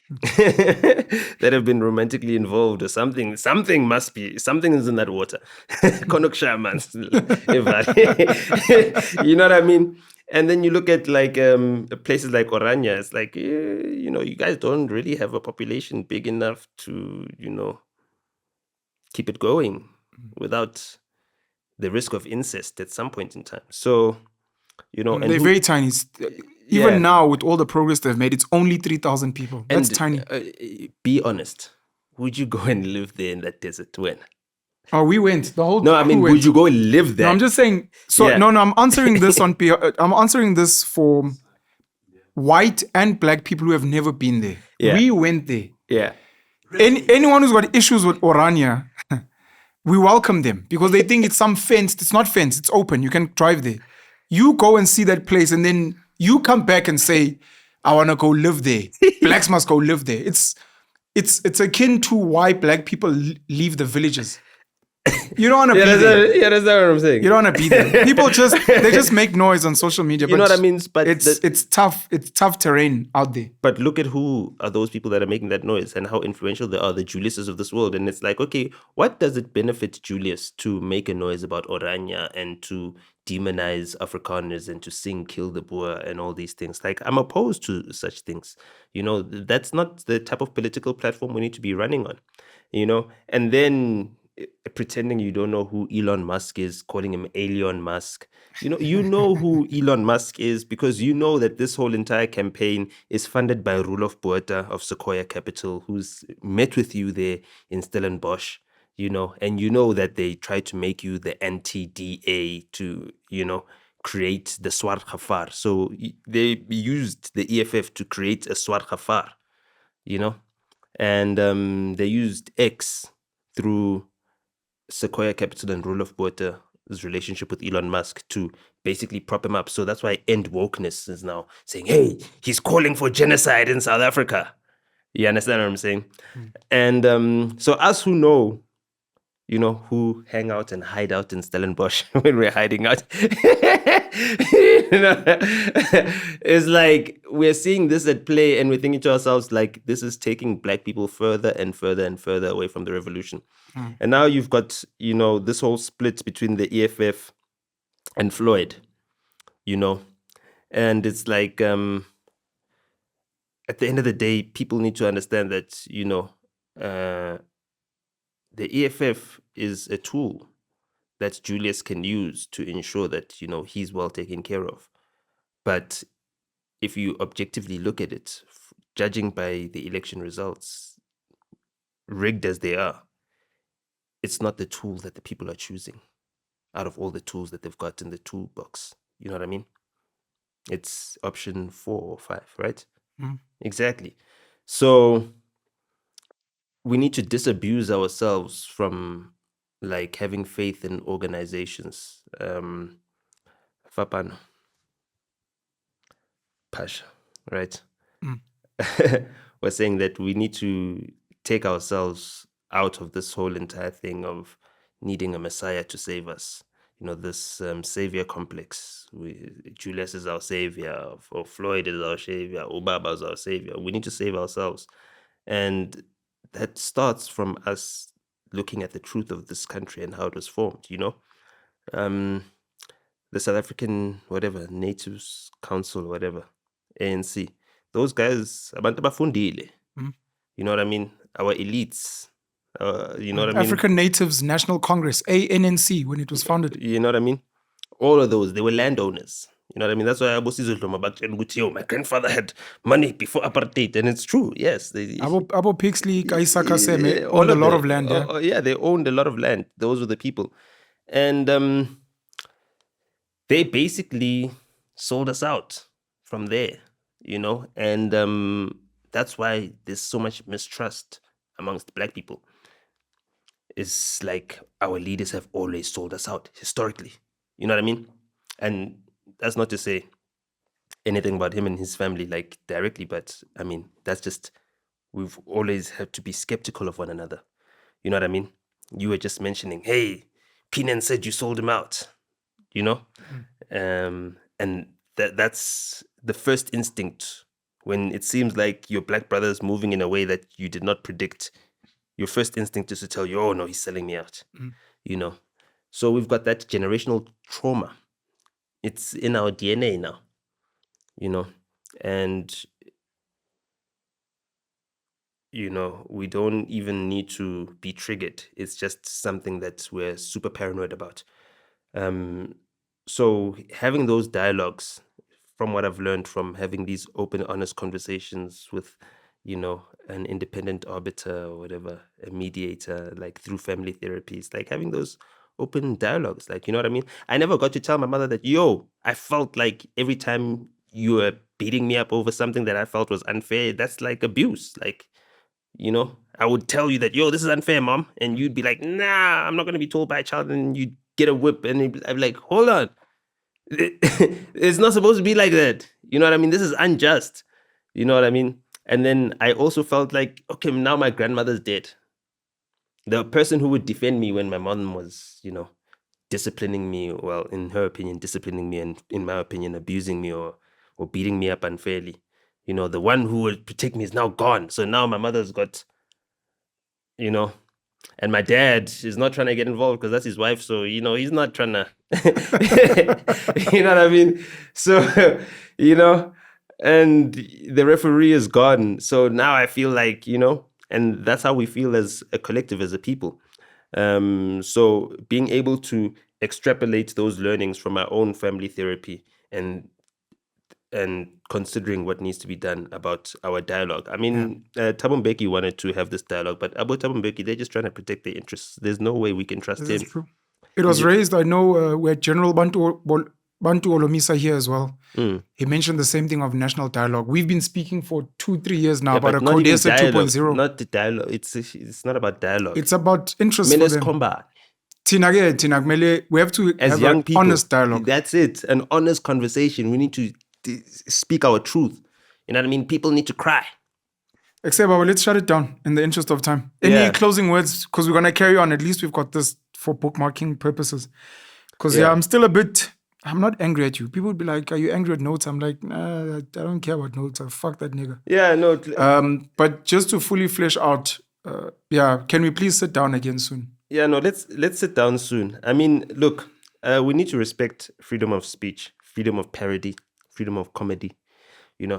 that have been romantically involved or something. Something is in that water. You know what I mean? And then you look at like places like Orania, it's like, you guys don't really have a population big enough to, keep it going without the risk of incest at some point in time. So, and they're very tiny. Even now, with all the progress they've made, it's only 3,000 people. That's tiny. Be honest. Would you go and live there in that desert? When? Oh, we went. The whole. No, I mean, would you go and live there? No, I'm just saying. So no, I'm answering this I'm answering this for white and Black people who have never been there. Yeah. We went there. Yeah. Anyone who's got issues with Orania, we welcome them because they think it's some fenced. It's not fenced. It's open. You can drive there. You go and see that place, and then you come back and say, "I want to go live there. Blacks must go live there." It's akin to why black people leave the villages. You don't want to be there. Yeah, that's what I'm saying. You don't want to be there. People they just make noise on social media. You know what I mean? But it's tough. It's tough terrain out there. But look at who are those people that are making that noise and how influential they are, the Juliuses of this world. And it's like, okay, what does it benefit Julius to make a noise about Orania and to demonize Afrikaners and to sing Kill the Boer and all these things? Like, I'm opposed to such things. You know, that's not the type of political platform we need to be running on, you know? And then pretending you don't know who Elon Musk is, calling him Alien Musk. You know who Elon Musk is because you know that this whole entire campaign is funded by Roelof Botha of Sequoia Capital, who's met with you there in Stellenbosch, and you know that they tried to make you the anti-DA to, create the Swart Gafar. So they used the EFF to create a Swart Gafar, and they used X through Sequoia Capital and Roelof Botha's relationship with Elon Musk to basically prop him up. So that's why End Wokeness is now saying, hey, he's calling for genocide in South Africa. You understand what I'm saying? And so us who know, who hang out and hide out in Stellenbosch when we're hiding out, it's like we're seeing this at play and we're thinking to ourselves, like, this is taking black people further and further and further away from the revolution. And now you've got, this whole split between the EFF and Floyd, and it's like, at the end of the day, people need to understand that, the EFF is a tool that Julius can use to ensure that, he's well taken care of. But if you objectively look at it, judging by the election results, rigged as they are, it's not the tool that the people are choosing out of all the tools that they've got in the toolbox. You know what I mean? It's option 4 or 5, right? Exactly. So we need to disabuse ourselves from like having faith in organizations. Fapano. Pasha, right? We're saying that we need to take ourselves out of this whole entire thing of needing a messiah to save us. This savior complex. Julius is our savior, or Floyd is our savior, Obaba is our savior. We need to save ourselves. And that starts from us looking at the truth of this country and how it was formed, The South African, Natives Council, ANC, those guys, abantu bafundile. You know what I mean? Our elites, you know what I mean? African Natives National Congress, ANC, when it was founded. You know what I mean? All of those, they were landowners. You know what I mean? That's why my grandfather had money before apartheid, and it's true. Yes, Abo Pixley, Kaisaka Seme owned a lot of land. Yeah, they owned a lot of land. Those were the people, and they basically sold us out from there. And that's why there's so much mistrust amongst black people. It's like our leaders have always sold us out historically. You know what I mean? And that's not to say anything about him and his family, like, directly, but I mean, that's just, we've always had to be skeptical of one another. You know what I mean? You were just mentioning, hey, Penuel said you sold him out, and that's the first instinct when it seems like your black brother is moving in a way that you did not predict. Your first instinct is to tell you, oh no, he's selling me out, So we've got that generational trauma. It's in our DNA now, and, we don't even need to be triggered. It's just something that we're super paranoid about. So having those dialogues, from what I've learned from having these open, honest conversations with, an independent arbiter or whatever, a mediator, like through family therapies, like having those open dialogues, like, you know what I mean? I never got to tell my mother that, I felt like every time you were beating me up over something that I felt was unfair, that's like abuse. Like, I would tell you that, this is unfair, mom. And you'd be like, nah, I'm not going to be told by a child. And you'd get a whip and I'd be like, hold on. It's not supposed to be like that. You know what I mean? This is unjust. You know what I mean? And then I also felt like, okay, now my grandmother's dead. The person who would defend me when my mom was, disciplining me, well, in her opinion, disciplining me, and in my opinion, abusing me or beating me up unfairly. The one who would protect me is now gone. So now my mother's got, and my dad is not trying to get involved because that's his wife. So, he's not trying to, you know what I mean? So, and the referee is gone. So now I feel like, and that's how we feel as a collective, as a people. So being able to extrapolate those learnings from our own family therapy and considering what needs to be done about our dialogue. I mean, Thabo Mbeki wanted to have this dialogue, but about Thabo Mbeki, they're just trying to protect their interests. There's no way we can trust This him. is true. It was raised, I know, we had General Bantu Olomisa here as well. He mentioned the same thing of national dialogue. We've been speaking for 2-3 years now about a not even CODESA dialogue, 2.0. not the dialogue. It's not about dialogue. It's about interest for them. Combat. We have to As have young an people, honest dialogue. That's it. An honest conversation. We need to speak our truth. You know what I mean? People need to cry. Except, Baba, let's shut it down in the interest of time. Any closing words? Because we're going to carry on. At least we've got this for bookmarking purposes. Because, I'm still I'm not angry at you. People would be like, are you angry at Notes? I'm like, nah, I don't care about Notes. Fuck that nigga. Yeah, no. But just to fully flesh out, can we please sit down again soon? Yeah, no, let's sit down soon. I mean, look, we need to respect freedom of speech, freedom of parody, freedom of comedy.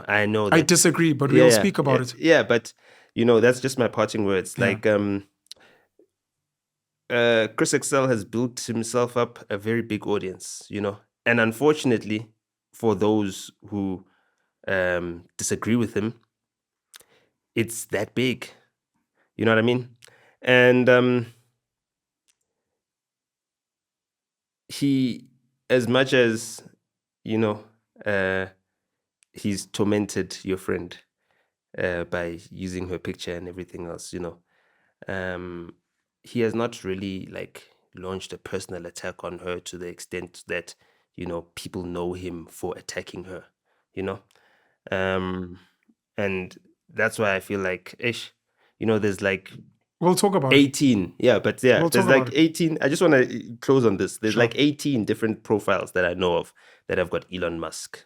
I know that... I disagree, but we'll speak about it. Yeah, but, that's just my parting words. Yeah. Like, Chris Excel has built himself up a very big audience, And unfortunately, for those who disagree with him, it's that big. You know what I mean? And he, as much as, he's tormented your friend by using her picture and everything else, he has not really launched a personal attack on her to the extent that, people know him for attacking her, and that's why I feel like, there's we'll talk about 18. Yeah, but yeah, we'll there's 18. I just want to close on this. There's 18 different profiles that I know of that have got Elon Musk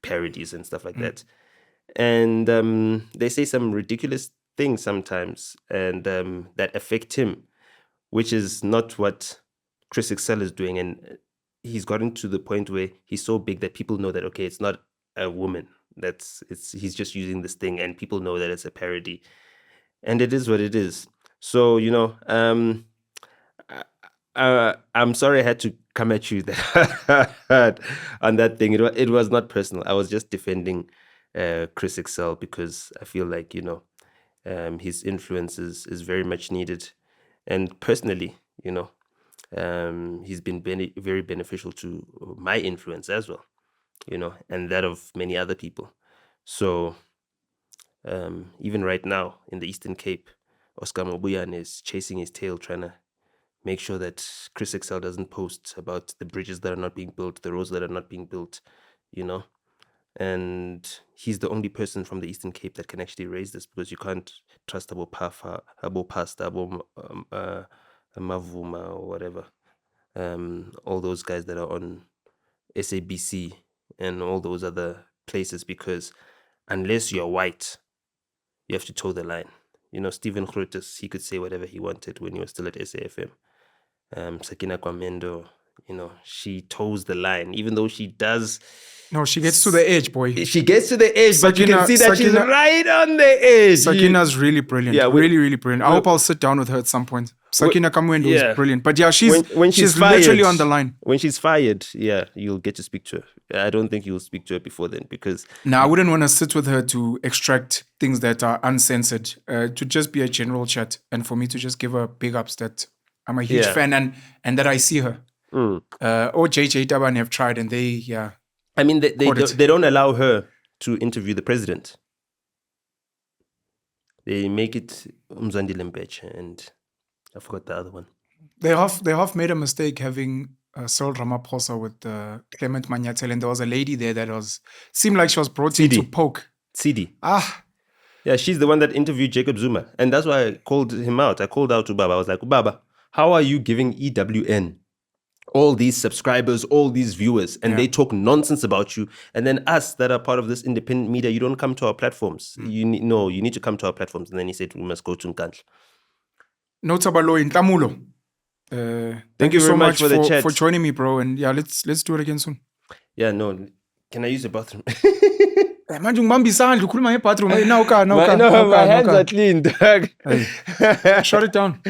parodies and stuff like that. And they say some ridiculous things sometimes and that affect him, which is not what Chris Excel is doing. And he's gotten to the point where he's so big that people know that, okay, it's not a woman. He's just using this thing and people know that it's a parody. And it is what it is. So, I'm sorry I had to come at you that on that thing. It was not personal. I was just defending Chris Excel because I feel like, his influence is very much needed. And personally, he's been very beneficial to my influence as well, and that of many other people. So even right now in the Eastern Cape, Oscar Mobuyan is chasing his tail, trying to make sure that Chris Excel doesn't post about the bridges that are not being built, the roads that are not being built, And he's the only person from the Eastern Cape that can actually raise this, because you can't trust Abo Pasta, Abo Mavuma or whatever. All those guys that are on SABC and all those other places, because unless you're white, you have to toe the line. Stephen Grootes, he could say whatever he wanted when he was still at SAFM. Sakina Kwamendo, she toes the line, even though she does. No, she gets to the edge, boy. She gets to the edge, but you can see that she's right on the edge. Sakina's really brilliant. Yeah, really, really brilliant. I hope I'll sit down with her at some point. Sakina Kamwendo is brilliant. But yeah, she's fired, literally on the line. When she's fired, you'll get to speak to her. I don't think you'll speak to her before then, because... No, I wouldn't want to sit with her to extract things that are uncensored, to just be a general chat, and for me to just give her big ups that I'm a huge fan and that I see her. Or JJ Taban have tried, and they, I mean, they don't allow her to interview the president. They make it Umzandi Lembech, and I forgot the other one. They have made a mistake having Cyril Ramaphosa with Clement Manyatel, and there was a lady there that seemed like she was brought in to poke. CD. Ah, Yeah, she's the one that interviewed Jacob Zuma. And that's why I called him out. I called out to Baba. I was like, Baba, how are you giving EWN all these subscribers, all these viewers, and they talk nonsense about you? And then us that are part of this independent media, you don't come to our platforms. You need to come to our platforms. And then he said, we must go to Nkandla. Nota Baloyi, Ntamulo. Thank you very so much much for the chat. for joining me, bro. And yeah, let's do it again soon. Yeah, no. Can I use the bathroom? Manje ngibamba isandla ukhuluma ngebathroom. Hey, My hands are clean, dog. Shut it down.